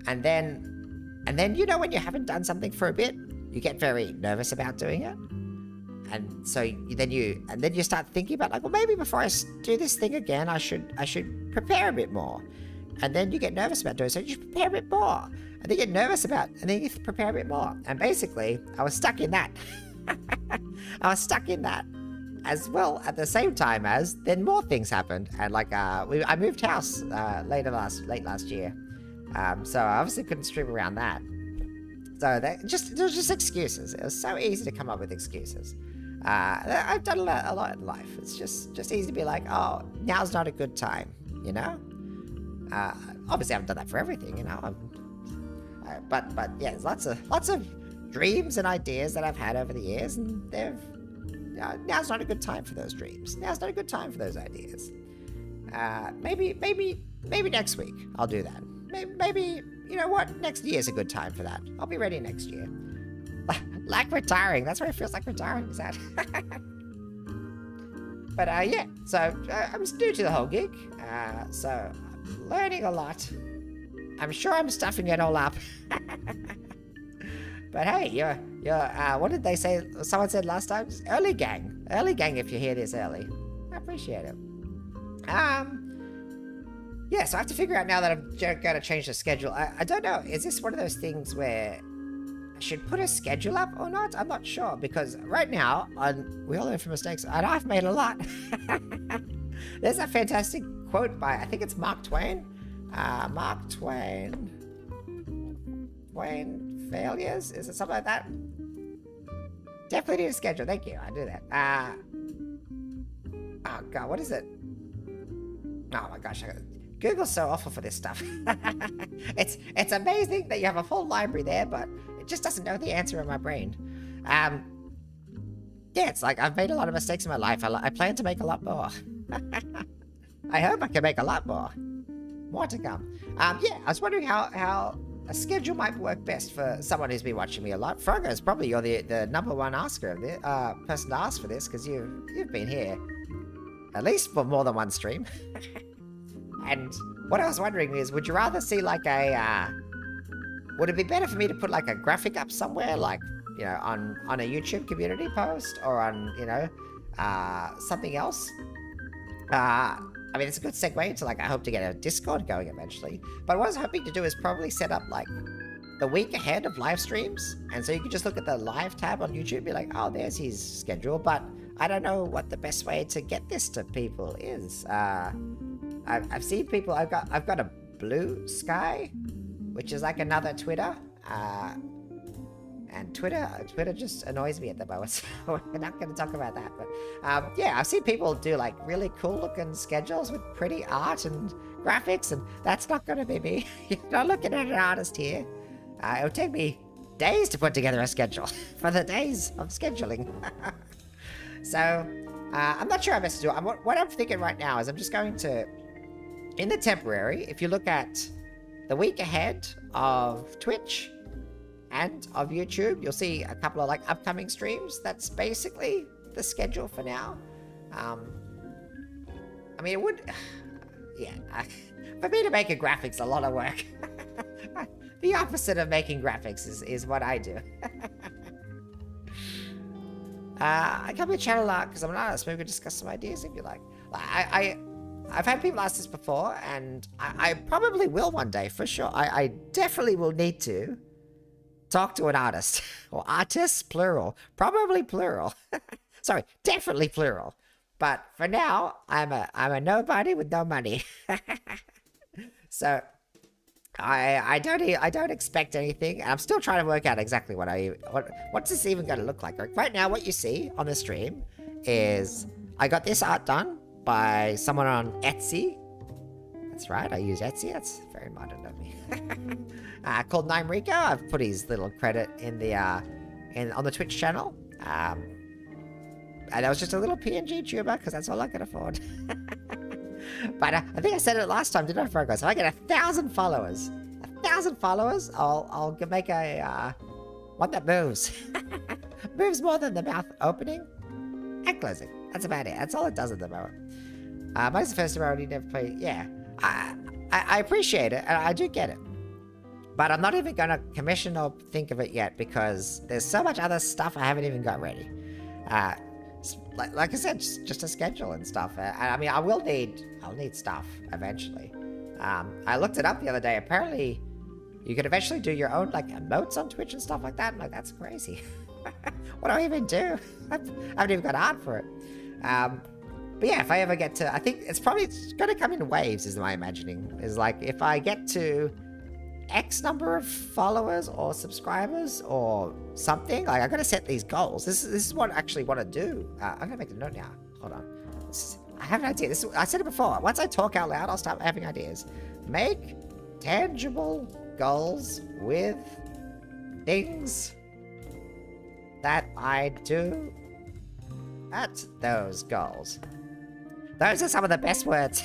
and then you know when you haven't done something for a bit, you get very nervous about doing it, and so then you start thinking about, like, well, maybe before I do this thing again, I should prepare a bit more, and then you get nervous about doing it, so you should prepare a bit more, and then you get nervous about, and then you prepare a bit more, and basically I was stuck in that. I was stuck in that as well at the same time as then more things happened, and like I moved house late last year, so I obviously couldn't stream around that. So it was just excuses. It was so easy to come up with excuses. I've done a lot in life. It's just easy to be like, oh, now's not a good time, you know. Obviously I haven't done that for everything, you know. But yeah, there's lots of dreams and ideas that I've had over the years, and now's not a good time for those dreams. Now's not a good time for those ideas. Maybe next week I'll do that. maybe, you know what? Next year's a good time for that. I'll be ready next year. Like retiring. That's what it feels like retiring, is that? But yeah, so I'm new to the whole gig. So I'm learning a lot. I'm sure I'm stuffing it all up. But hey, you're what did they say? Someone said last time? Early gang. Early gang if you hear this early. I appreciate it. Yeah, so I have to figure out now that I'm going to change the schedule. I don't know. Is this one of those things where I should put a schedule up or not? I'm not sure, because right now, we all learn from mistakes, and I've made a lot. There's a fantastic quote by, I think it's Mark Twain. Mark Twain failures? Is it something like that? Definitely need a schedule. Thank you. I do that. Oh god, what is it? Oh my gosh, Google's so awful for this stuff. It's amazing that you have a full library there, but it just doesn't know the answer in my brain. Yeah, it's like I've made a lot of mistakes in my life. I plan to make a lot more. I hope I can make a lot more. More to come. Yeah, I was wondering how a schedule might work best for someone who's been watching me a lot. Frogger's probably you're the #1 asker of this, person to ask for this, because you've been here at least for more than one stream. And what I was wondering is, would you rather see like would it be better for me to put like a graphic up somewhere, like, you know, on a YouTube community post, or on, you know, something else? I mean, it's a good segue into, like, I hope to get a Discord going eventually. But what I was hoping to do is probably set up, like, the week ahead of live streams. And so you can just look at the live tab on YouTube and be like, oh, there's his schedule. But I don't know what the best way to get this to people is. I've seen people, I've got a Blue Sky, which is like another Twitter. And Twitter just annoys me at the moment, so we're not going to talk about that. But yeah, I've seen people do like really cool looking schedules with pretty art and graphics, and that's not going to be me. You're not looking at an artist here. It would take me days to put together a schedule for the days of scheduling. So I'm not sure how best to do it. What I'm thinking right now is I'm just going to, in the temporary, if you look at the week ahead of Twitch and of YouTube, you'll see a couple of like upcoming streams. That's basically the schedule for now. I mean, it would, yeah, for me to make a graphics a lot of work. The opposite of making graphics is what I do. I come to channel art because I'm an artist. Maybe we could discuss some ideas if you like. I've had people ask this before, and I probably will one day for sure. I definitely will need to talk to an artist, or artists, plural, probably plural. Sorry, definitely plural. But for now, I'm a nobody with no money. So I don't expect anything, and I'm still trying to work out exactly what's this even going to look like. Right now, what you see on the stream is I got this art done by someone on Etsy. That's right, I use Etsy. That's very modern of me. Called 𝑍𝒖𝒔𝒕 𝑪𝒉𝒂𝒕𝒕𝒊𝒏𝒈. I've put his little credit in the on the Twitch channel. And that was just a little PNG tuber because that's all I could afford. But I think I said it last time, didn't I, Frogger? So if I get 1,000 followers, I'll make a one that moves. Moves more than the mouth opening and closing. That's about it. That's all it does at the moment. Mine's the first time I already never played. Yeah, I appreciate it, and I do get it. But I'm not even going to commission or think of it yet because there's so much other stuff I haven't even got ready. Like I said, just a schedule and stuff. I mean, I'll need stuff eventually. I looked it up the other day. Apparently, you could eventually do your own like emotes on Twitch and stuff like that. I'm like, that's crazy. What do I even do? I haven't even got art for it. But yeah, if I ever get to, I think it's probably going to come in waves, is my imagining. Is like if I get to X number of followers or subscribers or something, like I'm gonna set these goals. This is what I actually want to do. I'm gonna make a note now. Hold on. I have an idea. I said it before. Once I talk out loud, I'll start having ideas. Make tangible goals with things that I do at those goals. Those are some of the best words.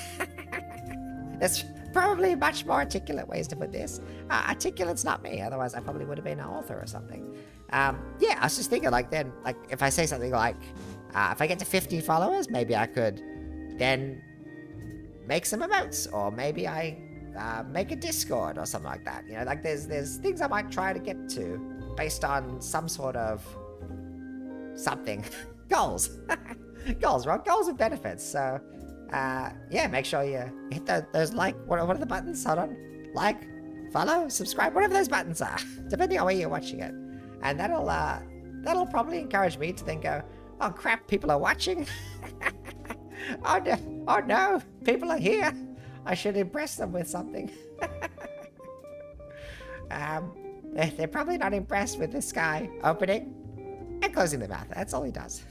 There's probably much more articulate ways to put this. Articulate's not me, otherwise I probably would have been an author or something. Yeah, I was just thinking, like, then, like, if I say something like, if I get to 50 followers, maybe I could then make some emotes, or maybe I make a Discord or something like that. You know, like, there's things I might try to get to based on some sort of something. Goals. Goals, right? Goals with benefits. So, yeah, make sure you hit those like, what are the buttons? Hold on. Like, follow, subscribe, whatever those buttons are, depending on where you're watching it. And that'll probably encourage me to then go, oh crap, people are watching. Oh no, people are here. I should impress them with something. They're probably not impressed with this guy opening and closing the mouth. That's all he does.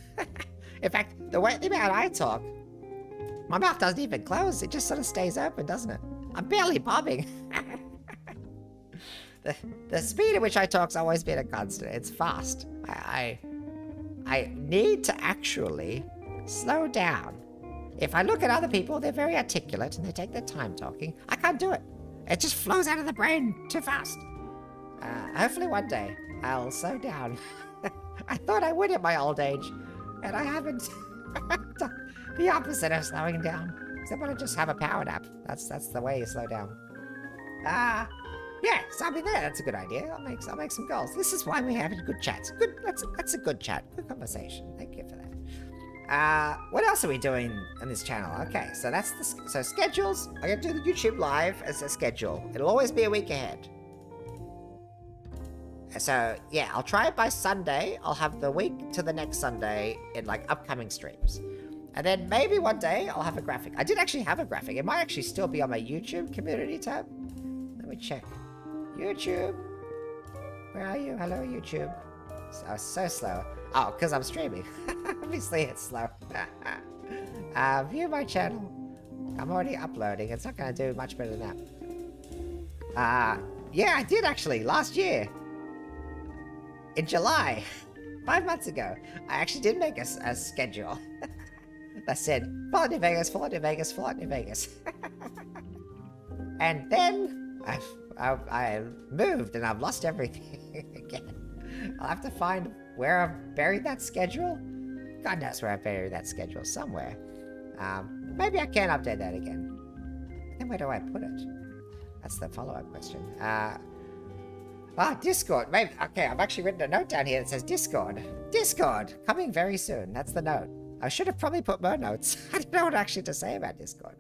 In fact, the amount I talk, my mouth doesn't even close. It just sort of stays open, doesn't it? I'm barely bobbing. The speed at which I talk's always been a constant. It's fast. I need to actually slow down. If I look at other people, they're very articulate and they take their time talking. I can't do it. It just flows out of the brain too fast. Hopefully one day I'll slow down. I thought I would at my old age, and I haven't. The opposite of slowing down. Except when I just have a power nap. That's the way you slow down. Yeah, so I mean, that's a good idea. I'll make some goals. This is why we're having good chats. That's a good chat. Good conversation. Thank you for that. What else are we doing on this channel? Okay, so that's so schedules. I'm gonna do the YouTube live as a schedule. It'll always be a week ahead. So yeah, I'll try it by Sunday. I'll have the week to the next Sunday in like upcoming streams. And then maybe one day I'll have a graphic. I did actually have a graphic. It might actually still be on my YouTube community tab. Let me check. YouTube. Where are you? Hello, YouTube. So slow. Oh, because I'm streaming. Obviously it's slow. View my channel. I'm already uploading. It's not going to do much better than that. Yeah, I did actually. Last year. In July. 5 months ago. I actually did make a schedule. That said, Fallout New Vegas, Fallout New Vegas, Fallout New Vegas. And then I moved and I've lost everything again. I'll have to find where I've buried that schedule. God knows where I buried that schedule, somewhere. Maybe I can update that again. Then where do I put it? That's the follow-up question. Discord. Maybe. Okay, I've actually written a note down here that says Discord. Discord, coming very soon. That's the note. I should have probably put more notes. I don't know what actually to say about Discord.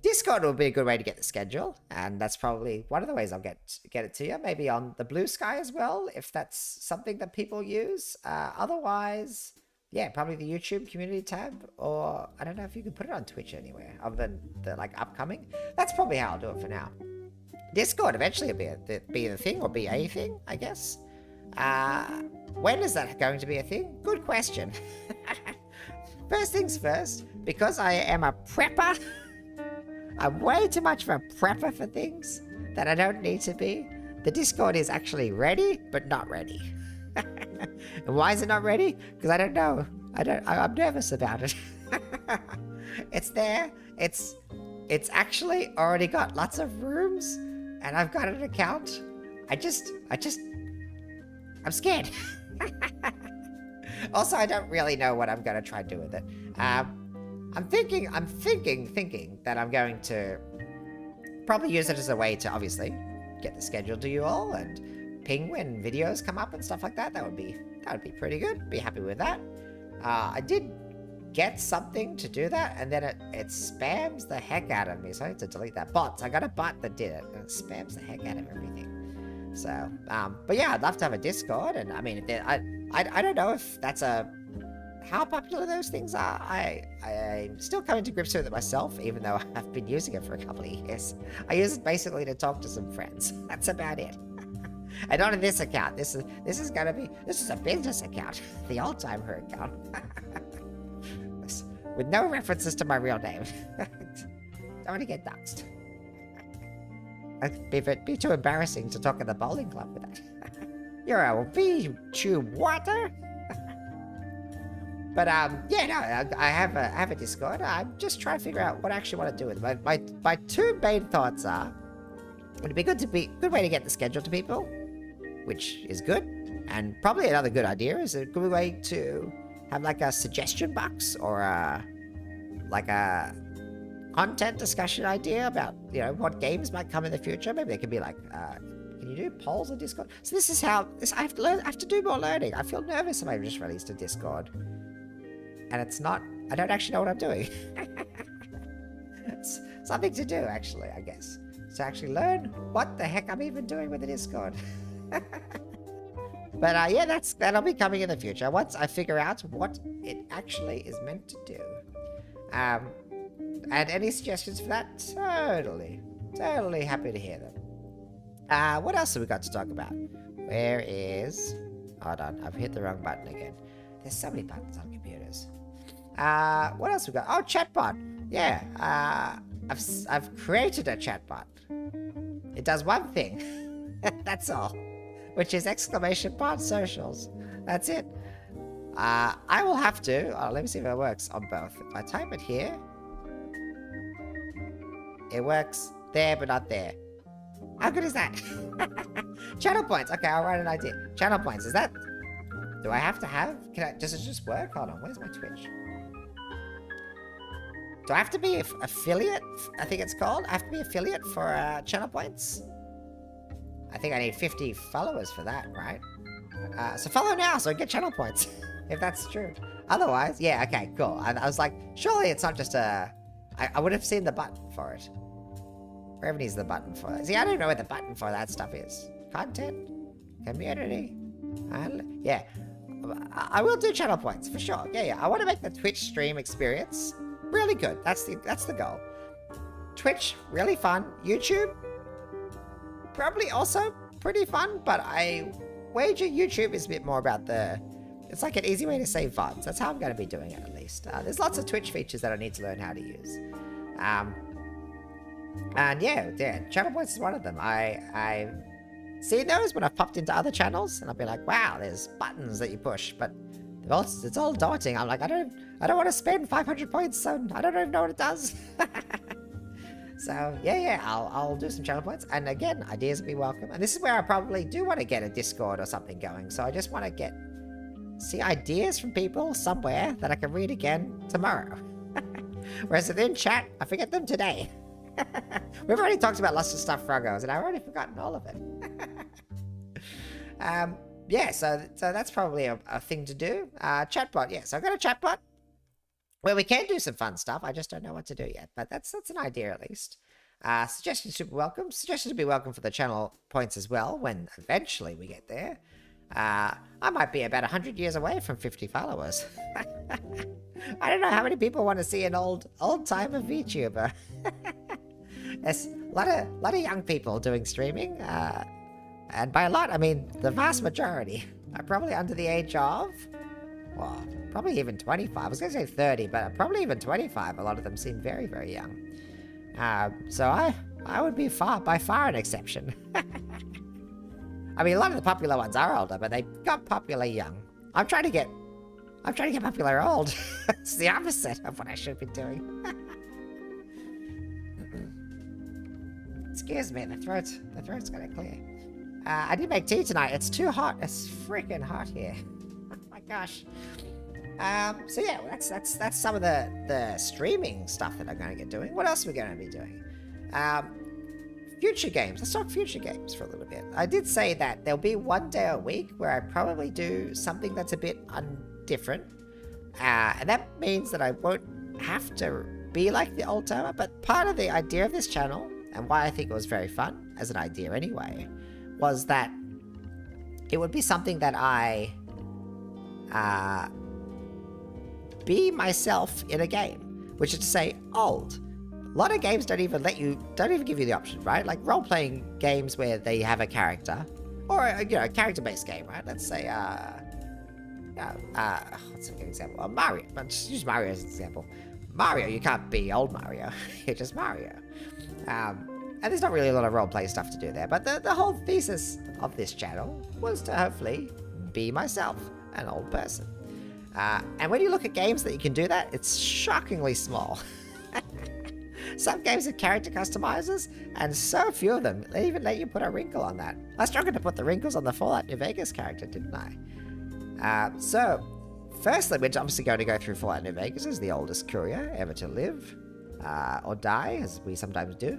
Discord will be a good way to get the schedule, and that's probably one of the ways I'll get it to you. Maybe on the Blue Sky as well, if that's something that people use. Otherwise, yeah, probably the YouTube community tab, or I don't know if you can put it on Twitch anywhere other than the like upcoming. That's probably how I'll do it for now. Discord eventually will be the thing, or be a thing, I guess. When is that going to be a thing? Good question. First things first, because I am a prepper, I'm way too much of a prepper for things that I don't need to be. The Discord is actually ready, but not ready. And why is it not ready? Because I don't know. I'm nervous about it. It's there. It's actually already got lots of rooms, and I've got an account. I'm scared. Also, I don't really know what I'm going to try to do with it. I'm thinking that I'm going to probably use it as a way to obviously get the schedule to you all and ping when videos come up and stuff like that. That would be pretty good. Be happy with that. I did get something to do that, and then it spams the heck out of me, so I had to delete that bot. I got a bot that did it, and it spams the heck out of everything. So, but yeah, I'd love to have a Discord, and I mean, I don't know if that's how popular those things are. I'm still coming to grips with it myself, even though I've been using it for a couple of years. I use it basically to talk to some friends. That's about it. And not in this account. This is a business account, the OldTimerVT account, with no references to my real name. Don't want to get doxxed. It'd be too embarrassing to talk at the bowling club with that. You're a VTuber? yeah, no, I have a Discord. I'm just trying to figure out what I actually want to do with it. My two main thoughts are, would it be good way to get the schedule to people, which is good, and probably another good idea is a good way to have like a suggestion box or like a content discussion idea about, you know, what games might come in the future. Maybe there could be like, can you do polls on Discord? So this is how I have to learn. I have to do more learning. I feel nervous if I just released a Discord, and it's not. I don't actually know what I'm doing. It's something to do, actually, I guess. To actually learn what the heck I'm even doing with the Discord. But yeah, that'll be coming in the future once I figure out what it actually is meant to do. And any suggestions for that? Totally happy to hear them. What else have we got to talk about? Where is... Hold on, I've hit the wrong button again. There's so many buttons on computers. What else we got? Oh, chatbot. Yeah, I've created a chatbot. It does one thing. That's all. Which is !bot socials. That's it. I will have to... Oh, let me see if it works on both. If I type it here... It works there, but not there. How good is that? Channel points. Okay, I'll write an idea. Channel points. Is that... Do I have to have... Does it just work? Hold on. Where's my Twitch? Do I have to be affiliate? I think it's called. I have to be affiliate for channel points. I think I need 50 followers for that, right? So follow now so I get channel points. If that's true. Otherwise, yeah, okay, cool. I was like, surely it's not just a... I would have seen the button for it. Wherever needs the button for that. See, I don't know what the button for that stuff is. Content? Community? Yeah. I will do channel points, for sure. Yeah. I want to make the Twitch stream experience really good. That's the goal. Twitch, really fun. YouTube, probably also pretty fun, but I wager YouTube is a bit more about the... It's like an easy way to save VODs. That's how I'm going to be doing it, at least. There's lots of Twitch features that I need to learn how to use. And yeah, channel points is one of them. I've seen those when I've popped into other channels, and I'll be like, wow, there's buttons that you push, but it's all daunting. I'm like, I don't want to spend 500 points, so I don't even know what it does. So yeah, I'll do some channel points, and again, ideas will be welcome. And this is where I probably do want to get a Discord or something going. So I just want to see ideas from people somewhere that I can read again tomorrow. Whereas within chat, I forget them today. We've already talked about lots of stuff, Froggos, and I've already forgotten all of it. Yeah, so that's probably a thing to do. Chatbot, yeah. So I've got a chatbot where we can do some fun stuff. I just don't know what to do yet, but that's an idea at least. Suggestions super welcome. Suggestions will be welcome for the channel points as well when eventually we get there. I might be about 100 years away from 50 followers. I don't know how many people want to see an old-timer VTuber. There's a lot of young people doing streaming, and by a lot, I mean the vast majority are probably under the age of, well, probably even 25. I was going to say 30, but probably even 25. A lot of them seem very, very young. So I would be by far an exception. I mean, a lot of the popular ones are older, but they got popular young. I'm trying to get popular old. It's the opposite of what I should be doing. Excuse me, the throat's gonna clear. I did make tea tonight. It's too hot. It's freaking hot here. Oh my gosh. So yeah, that's some of the streaming stuff that I'm gonna get doing. What else are we gonna be doing? Future games. Let's talk future games for a little bit. I did say that there'll be one day a week where I probably do something that's a bit different. And that means that I won't have to be like the old timer, but part of the idea of this channel, and why I think it was very fun, as an idea anyway, was that it would be something that I be myself in a game, which is to say old. A lot of games don't even give you the option, right? Like role-playing games where they have a character, or a character-based game, right? Let's say, what's a good example? Mario. Let's use Mario as an example. Mario, you can't be old Mario. You're just Mario. And there's not really a lot of role-play stuff to do there, but the whole thesis of this channel was to hopefully be myself, an old person. And when you look at games that you can do that, it's shockingly small. Some games have character customizers, and so few of them, they even let you put a wrinkle on that. I struggled to put the wrinkles on the Fallout New Vegas character, didn't I? So, firstly, we're obviously going to go through Fallout New Vegas as the oldest courier ever to live, or die, as we sometimes do.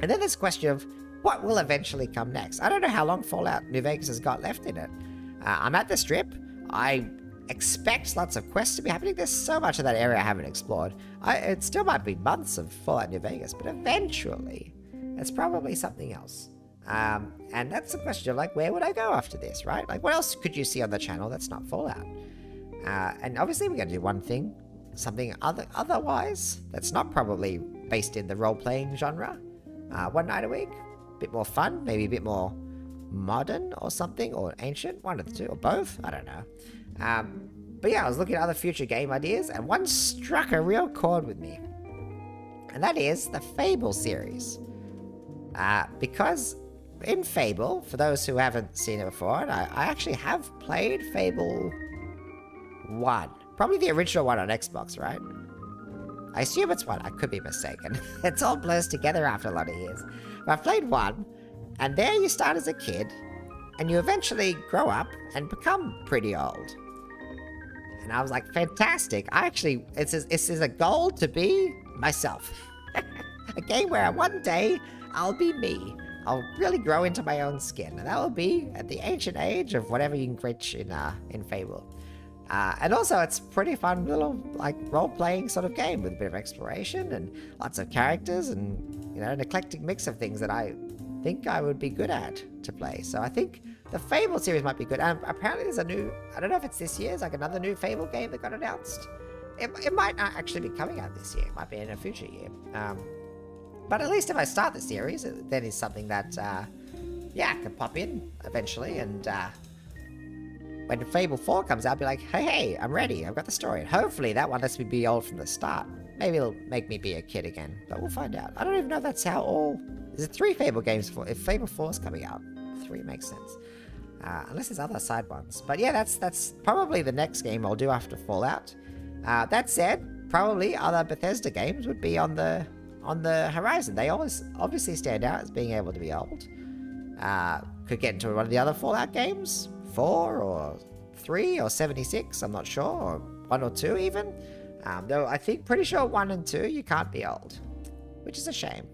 And then there's a question of what will eventually come next. I don't know how long Fallout New Vegas has got left in it. I'm at the Strip. I expect lots of quests to be happening. There's so much of that area I haven't explored. It still might be months of Fallout New Vegas, but eventually it's probably something else. And that's the question of, like, where would I go after this, right? Like, what else could you see on the channel that's not Fallout? And obviously we're going to do one thing, something otherwise that's not probably based in the role-playing genre. One night a week, a bit more fun, maybe a bit more modern or something, or ancient, one of the two, or both, I don't know. But yeah, I was looking at other future game ideas, and one struck a real chord with me. And that is the Fable series. Because in Fable, for those who haven't seen it before, and I actually have played Fable 1. Probably the original one on Xbox, right? I assume it's 1, I could be mistaken. It's all blurs together after a lot of years. But I've played 1, and there you start as a kid, and you eventually grow up and become pretty old. And I was like, fantastic. This is a goal to be myself. A game where one day I'll be me. I'll really grow into my own skin. And that will be at the ancient age of whatever you can reach in Fable. And also it's pretty fun little, like, role-playing sort of game with a bit of exploration and lots of characters and, you know, an eclectic mix of things that I think I would be good at to play. So I think the Fable series might be good. And apparently there's a new, I don't know if it's this year, it's like another new Fable game that got announced. It might not actually be coming out this year. It might be in a future year. But at least if I start the series, then it's something that, yeah, I can pop in eventually. And when Fable 4 comes out, I'll be like, hey, I'm ready. I've got the story. And hopefully that one lets me be old from the start. Maybe it'll make me be a kid again. But we'll find out. I don't even know if that's how all... There's 3 Fable games for... If Fable 4 is coming out, 3 makes sense. Unless there's other side ones. But yeah, that's probably the next game I'll do after Fallout. That said, probably other Bethesda games would be on the horizon. They always obviously stand out as being able to be old. Could get into one of the other Fallout games. 4 or 3 or 76, I'm not sure. Or 1 or 2 even. Though I think pretty sure 1 and 2 you can't be old. Which is a shame.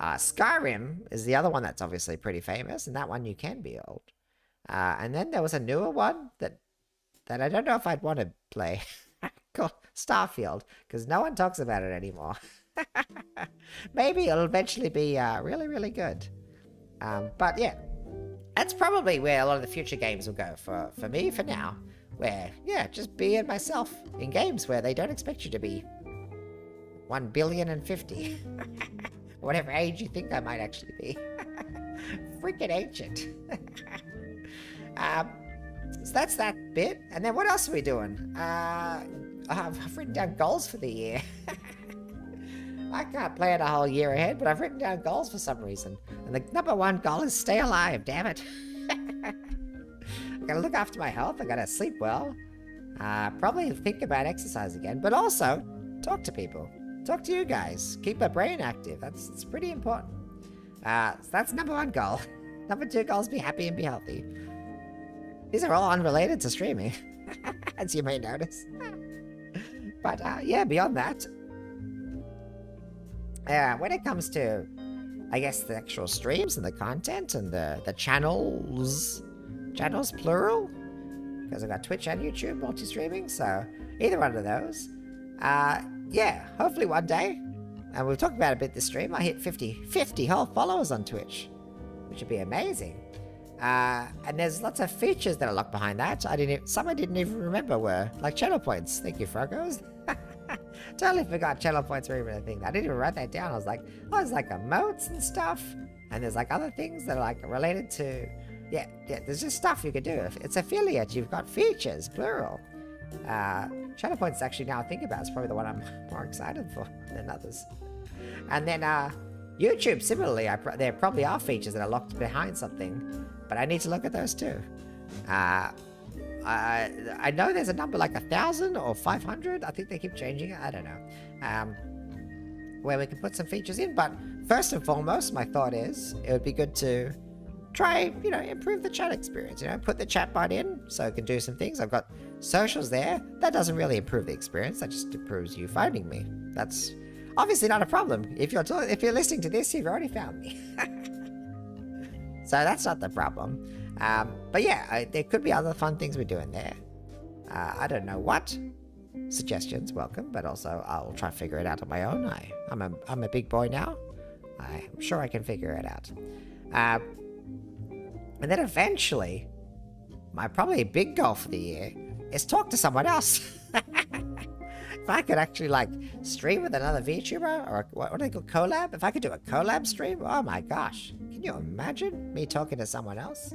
Skyrim is the other one that's obviously pretty famous, and that one you can be old. And then there was a newer one that I don't know if I'd want to play, called Starfield, because no one talks about it anymore. Maybe it'll eventually be really, really good. But yeah, that's probably where a lot of the future games will go for me for now. Where, yeah, just being myself in games where they don't expect you to be 1,050,000,050. Whatever age you think I might actually be. Freaking ancient. So that's that bit. And then what else are we doing? I've written down goals for the year. I can't plan a whole year ahead, but I've written down goals for some reason. And the number 1 goal is stay alive, damn it. I gotta look after my health, I gotta sleep well. Probably think about exercise again, but also talk to people. Talk to you guys. Keep my brain active. It's pretty important. So that's number 1 goal. Number 2 goal is be happy and be healthy. These are all unrelated to streaming, as you may notice. But yeah, beyond that, when it comes to, I guess, the actual streams and the content and the channels plural, because I've got Twitch and YouTube multi-streaming, so either one of those. Yeah, hopefully one day, and we've talked about it a bit this stream, I hit 50 whole followers on Twitch, which would be amazing. And there's lots of features that are locked behind that. Some I didn't even remember were, like, channel points. Thank you, Frogos. Totally forgot channel points were even a thing. I didn't even write that down. I was like, oh, there's like emotes and stuff. And there's like other things that are like related to, yeah, there's just stuff you can do. If it's affiliate, you've got features, plural. Channel points, actually, now I think about it, is probably the one I'm more excited for than others. And then YouTube, similarly, there probably are features that are locked behind something, but I need to look at those too. I know there's a number like 1,000 or 500. I think they keep changing it. I don't know. Where we can put some features in. But first and foremost, my thought is it would be good to try, improve the chat experience. Put the chat bot in so it can do some things. I've got socials there. That doesn't really improve the experience. That just improves you finding me. That's obviously not a problem. If you're listening to this, you've already found me. So that's not the problem. But yeah, there could be other fun things we're doing there. I don't know what. Suggestions, welcome, but also I'll try to figure it out on my own. I'm a big boy now. I'm sure I can figure it out. And then eventually, my probably big goal for the year is talk to someone else. If I could actually stream with another VTuber, or what do they call, collab? If I could do a collab stream, oh my gosh. Can you imagine me talking to someone else?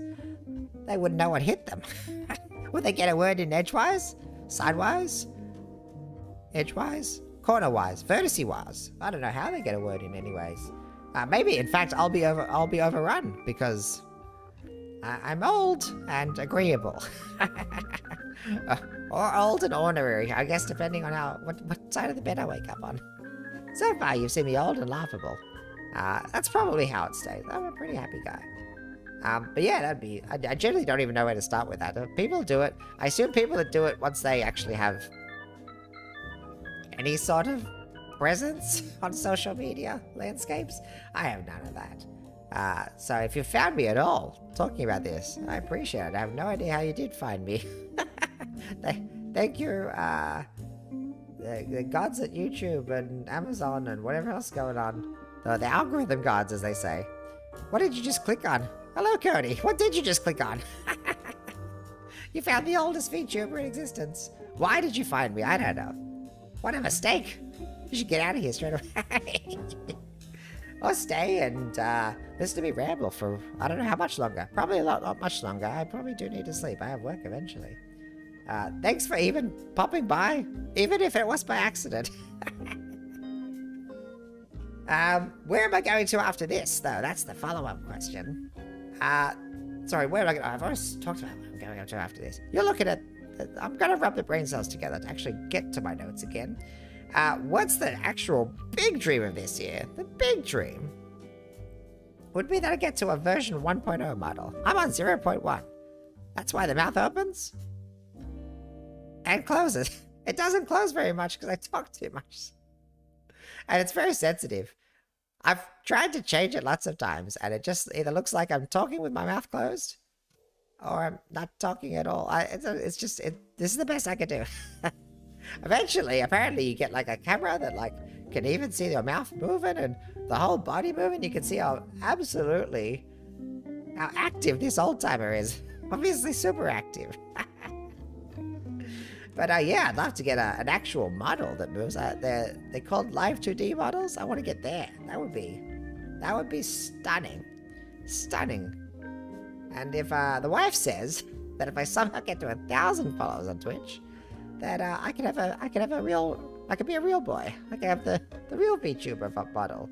They wouldn't know what hit them. Would they get a word in edgewise? Sidewise? Edgewise? Cornerwise? Vertice-wise? I don't know how they get a word in anyways. Maybe, in fact, I'll be overrun because I'm old and agreeable. Or old and ornery, I guess, depending on what side of the bed I wake up on. So far, you've seen me old and laughable. That's probably how it stays. I'm a pretty happy guy. But yeah, I generally don't even know where to start with that. People do it. I assume people that do it once they actually have any sort of presence on social media landscapes. I have none of that. So if you found me at all talking about this, I appreciate it. I have no idea how you did find me. Thank you, the gods at YouTube and Amazon and whatever else going on. The algorithm gods, as they say. What did you just click on? Hello, Cody. What did you just click on? You found the oldest VTuber in existence. Why did you find me? I don't know. What a mistake. You should get out of here straight away. Or stay and listen to me ramble for I don't know how much longer. Probably not much longer. I probably do need to sleep. I have work eventually. Thanks for even popping by, even if it was by accident. Where am I going to after this, though? That's the follow-up question. Sorry, where am I going? I've always talked about where I'm going to after this. You're looking at... I'm going to rub the brain cells together to actually get to my notes again. What's the actual big dream of this year? The big dream would be that I get to a version 1.0 model. I'm on 0.1. That's why the mouth opens and closes. It doesn't close very much because I talk too much. And it's very sensitive. I've tried to change it lots of times, and it just either looks like I'm talking with my mouth closed, or I'm not talking at all. This is the best I can do. Eventually, apparently, you get a camera that can even see your mouth moving and the whole body moving. You can see how active this old timer is. Obviously, super active. But yeah, I'd love to get an actual model that moves. They're called live 2D models. I want to get there. That would be stunning, stunning. And if the wife says that if I somehow get to 1,000 followers on Twitch, that I could be a real boy. I could have the real VTuber model,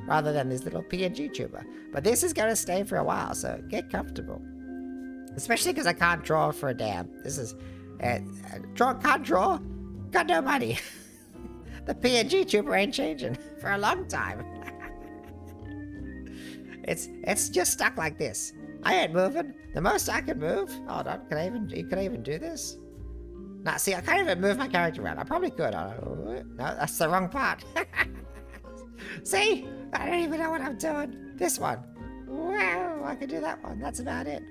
rather than this little PNG tuber. But this is gonna stay for a while, so get comfortable. Especially because I can't draw for a damn. This is. Can't draw, got no money. The PNG tuber ain't changing for a long time. It's just stuck like this. I ain't moving. The most I can move. Hold on, can I even do this? Nah, see, I can't even move my character around. I probably could. No, that's the wrong part. See, I don't even know what I'm doing. This one. Wow, I can do that one. That's about it.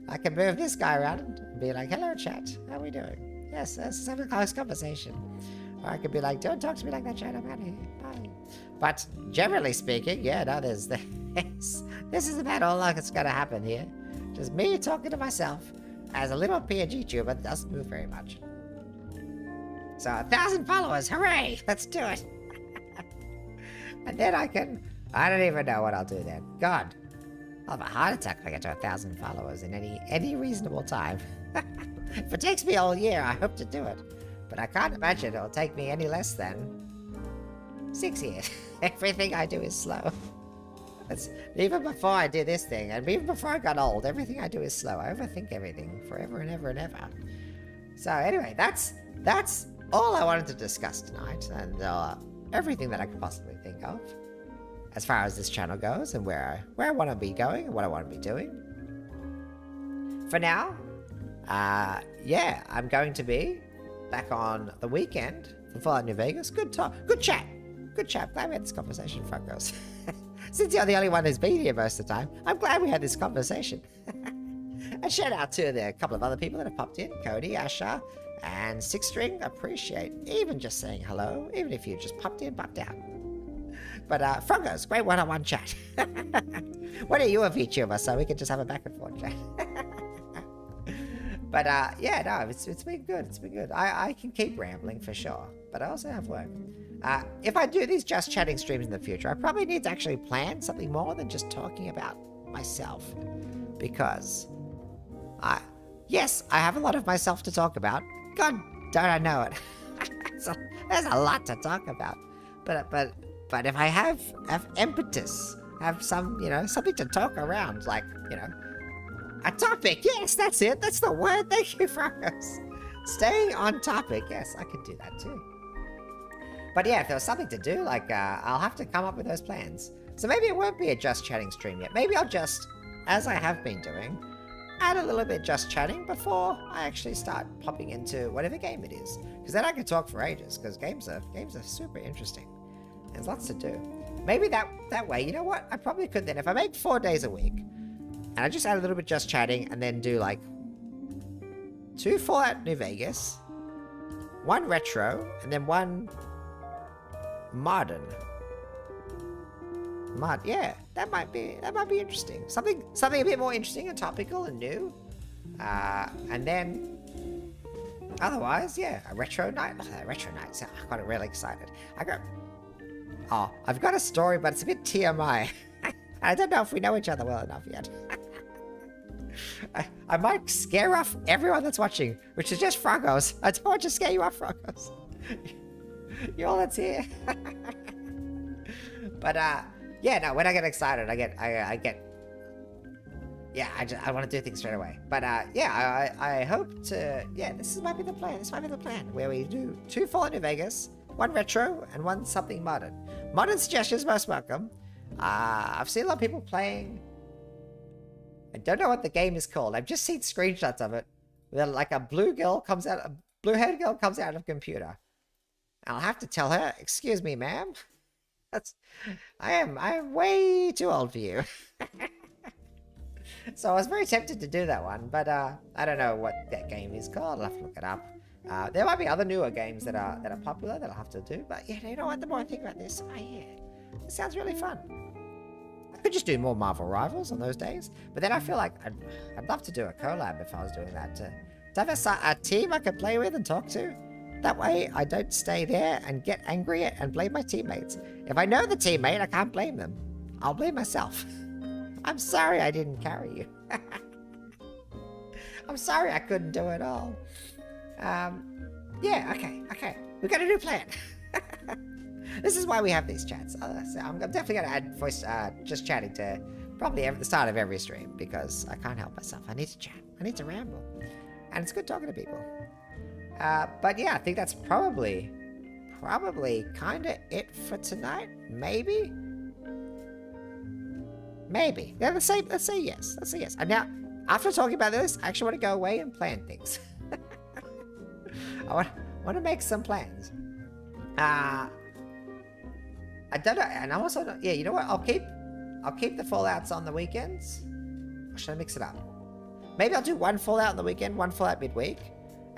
I can move this guy around and be like, hello, chat. How are we doing? Yes, let's have a close conversation. Or I could be like, don't talk to me like that, chat. I'm out of here. Bye. But generally speaking, yeah, no, there's this. This is about all that's going to happen here. Just me talking to myself as a little PNG tuber that doesn't move very much. So 1,000 followers. Hooray. Let's do it. And then I don't even know what I'll do then. God. I'll have a heart attack if I get to 1,000 followers in any reasonable time. If it takes me all year, I hope to do it. But I can't imagine it'll take me any less than 6 years. Everything I do is slow. Even before I did this thing, and even before I got old, everything I do is slow. I overthink everything forever and ever and ever. So anyway, that's all I wanted to discuss tonight, and everything that I could possibly think of as far as this channel goes, and where I want to be going and what I want to be doing. For now, yeah, I'm going to be back on the weekend for Fallout New Vegas. Good talk, good chat. Glad we had this conversation, Frogos. Since you're the only one who's been here most of the time, I'm glad we had this conversation. And shout out to a couple of other people that have popped in, Cody, Asha, and Six String. Appreciate even just saying hello, even if you just popped in, popped out. But Frogos, great one-on-one chat. Why don't you a VTuber so we can just have a back and forth chat? But yeah, no, it's been good. It's been good. I can keep rambling for sure, but I also have work. If I do these just chatting streams in the future, I probably need to actually plan something more than just talking about myself, because yes, I have a lot of myself to talk about. God, don't I know it? So, there's a lot to talk about. But if I have impetus, have some, something to talk around, like, a topic. Yes, that's it. That's the word. Thank you, Frogos. Staying on topic. Yes, I could do that too. But yeah, if there was something to do, like, I'll have to come up with those plans. So maybe it won't be a just chatting stream yet. Maybe I'll just, as I have been doing, add a little bit just chatting before I actually start popping into whatever game it is. Because then I can talk for ages, because games are super interesting. There's lots to do. Maybe that way, you know what? I probably could then, if I make 4 days a week, and I just add a little bit just chatting, and then do like 2 Fallout New Vegas, 1 retro, and then 1 modern. Yeah, that might be interesting. Something a bit more interesting and topical and new. And then otherwise, yeah, a retro night. Retro nights. I got really excited. I've got a story, but it's a bit TMI. I don't know if we know each other well enough yet. I might scare off everyone that's watching, which is just Frogos. I don't want to scare you off, Frogos. You're all that's here. But yeah, no, when I get excited, I get yeah, I want to do things straight away. But yeah, I hope to, yeah, this might be the plan. This might be the plan, where we do 2 Fallout New Vegas, 1 retro, and 1 something modern. Modern suggestions most welcome. I've seen a lot of people playing. I don't know what the game is called. I've just seen screenshots of it. Where like a blue-haired girl comes out of a computer. I'll have to tell her, excuse me, ma'am. I am way too old for you. So I was very tempted to do that one, but I don't know what that game is called. I'll have to look it up. There might be other newer games that are popular that I'll have to do, but yeah, you know what? The more I think about this, yeah, it sounds really fun. I could just do more Marvel Rivals on those days, but then I feel like I'd love to do a collab if I was doing that. To have a team I could play with and talk to. That way, I don't stay there and get angry and blame my teammates. If I know the teammate, I can't blame them. I'll blame myself. I'm sorry I didn't carry you. I'm sorry I couldn't do it all. Yeah, okay. We got a new plan. This is why we have these chats. So I'm definitely going to add voice, just chatting to probably the start of every stream, because I can't help myself. I need to chat. I need to ramble. And it's good talking to people. But yeah, I think that's probably kind of it for tonight. Maybe. Yeah, let's say yes. Let's say yes. And now, after talking about this, I actually want to go away and plan things. I want to make some plans. I don't know, and I'm also not, yeah. You know what? I'll keep the Fallouts on the weekends. Or should I mix it up? Maybe I'll do 1 Fallout on the weekend, 1 Fallout midweek.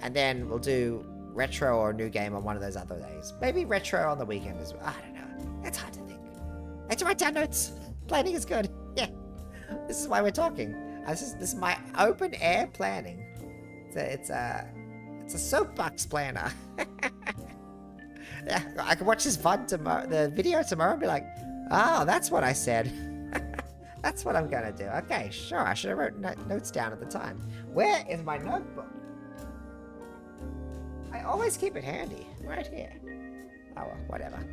And then we'll do retro or a new game on one of those other days. Maybe retro on the weekend as well. I don't know. It's hard to think. I have to write down notes. Planning is good. Yeah. This is why we're talking. This is my open air planning. It's a soapbox planner. Yeah, I can watch this VOD tomorrow, the video tomorrow, and be like, oh, that's what I said. That's what I'm gonna do. Okay, sure. I should have written notes down at the time. Where is my notebook? I always keep it handy, right here. Oh, well, whatever.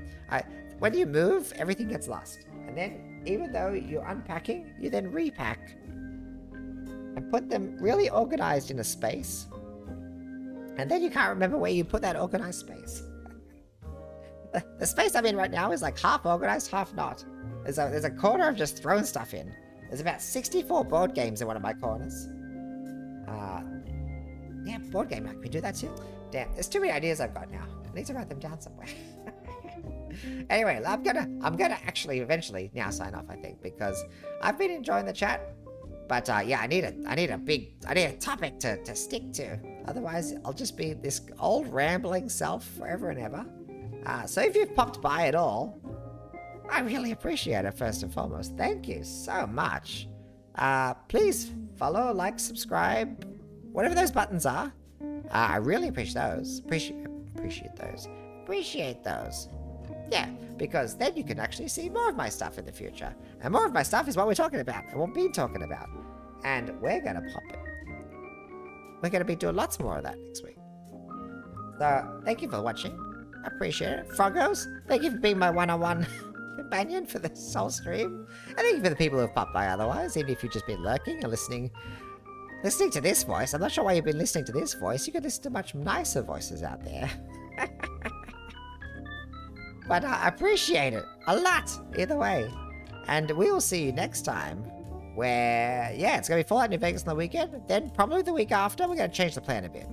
When you move, everything gets lost. And then, even though you're unpacking, you then repack. And put them really organized in a space. And then you can't remember where you put that organized space. The space I'm in right now is like half organized, half not. There's a corner of just throwing stuff in. There's about 64 board games in one of my corners. Yeah, board game night. Can we do that too? Damn, there's too many ideas I've got now. I need to write them down somewhere. Anyway, I'm gonna actually eventually now sign off, I think, because I've been enjoying the chat. But yeah, I need a topic to stick to. Otherwise, I'll just be this old rambling self forever and ever. So if you've popped by at all, I really appreciate it, first and foremost. Thank you so much. Please follow, like, subscribe, whatever those buttons are. I really appreciate those. Appreciate those. Yeah, because then you can actually see more of my stuff in the future. And more of my stuff is what we're talking about, and what we've been talking about. And we're gonna pop it. We're gonna be doing lots more of that next week. So, thank you for watching. I appreciate it. Froggos, thank you for being my one-on-one companion for this whole stream. And thank you for the people who have popped by otherwise, even if you've just been lurking and listening to this voice. I'm not sure why you've been listening to this voice. You could listen to much nicer voices out there. But I appreciate it a lot, either way. And we will see you next time, where, yeah, it's going to be Fallout New Vegas on the weekend. Then probably the week after, we're going to change the plan a bit.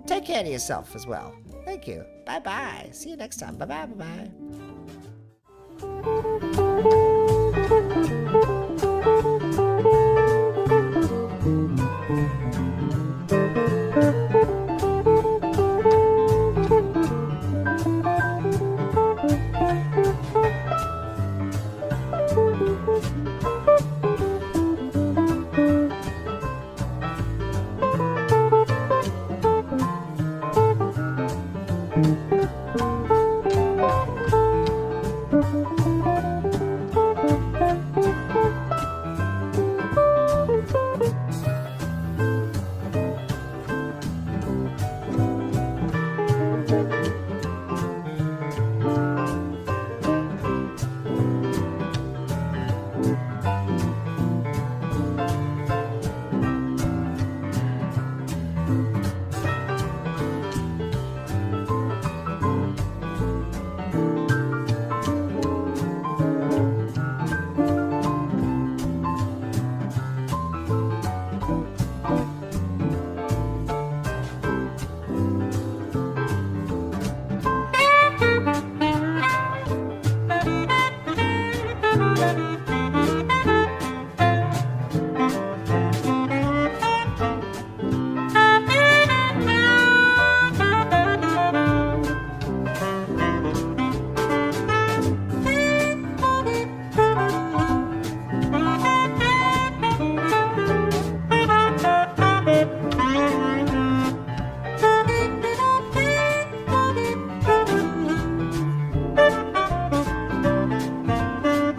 Take care of yourself as well. Thank you. Bye-bye. See you next time. Bye-bye, bye-bye.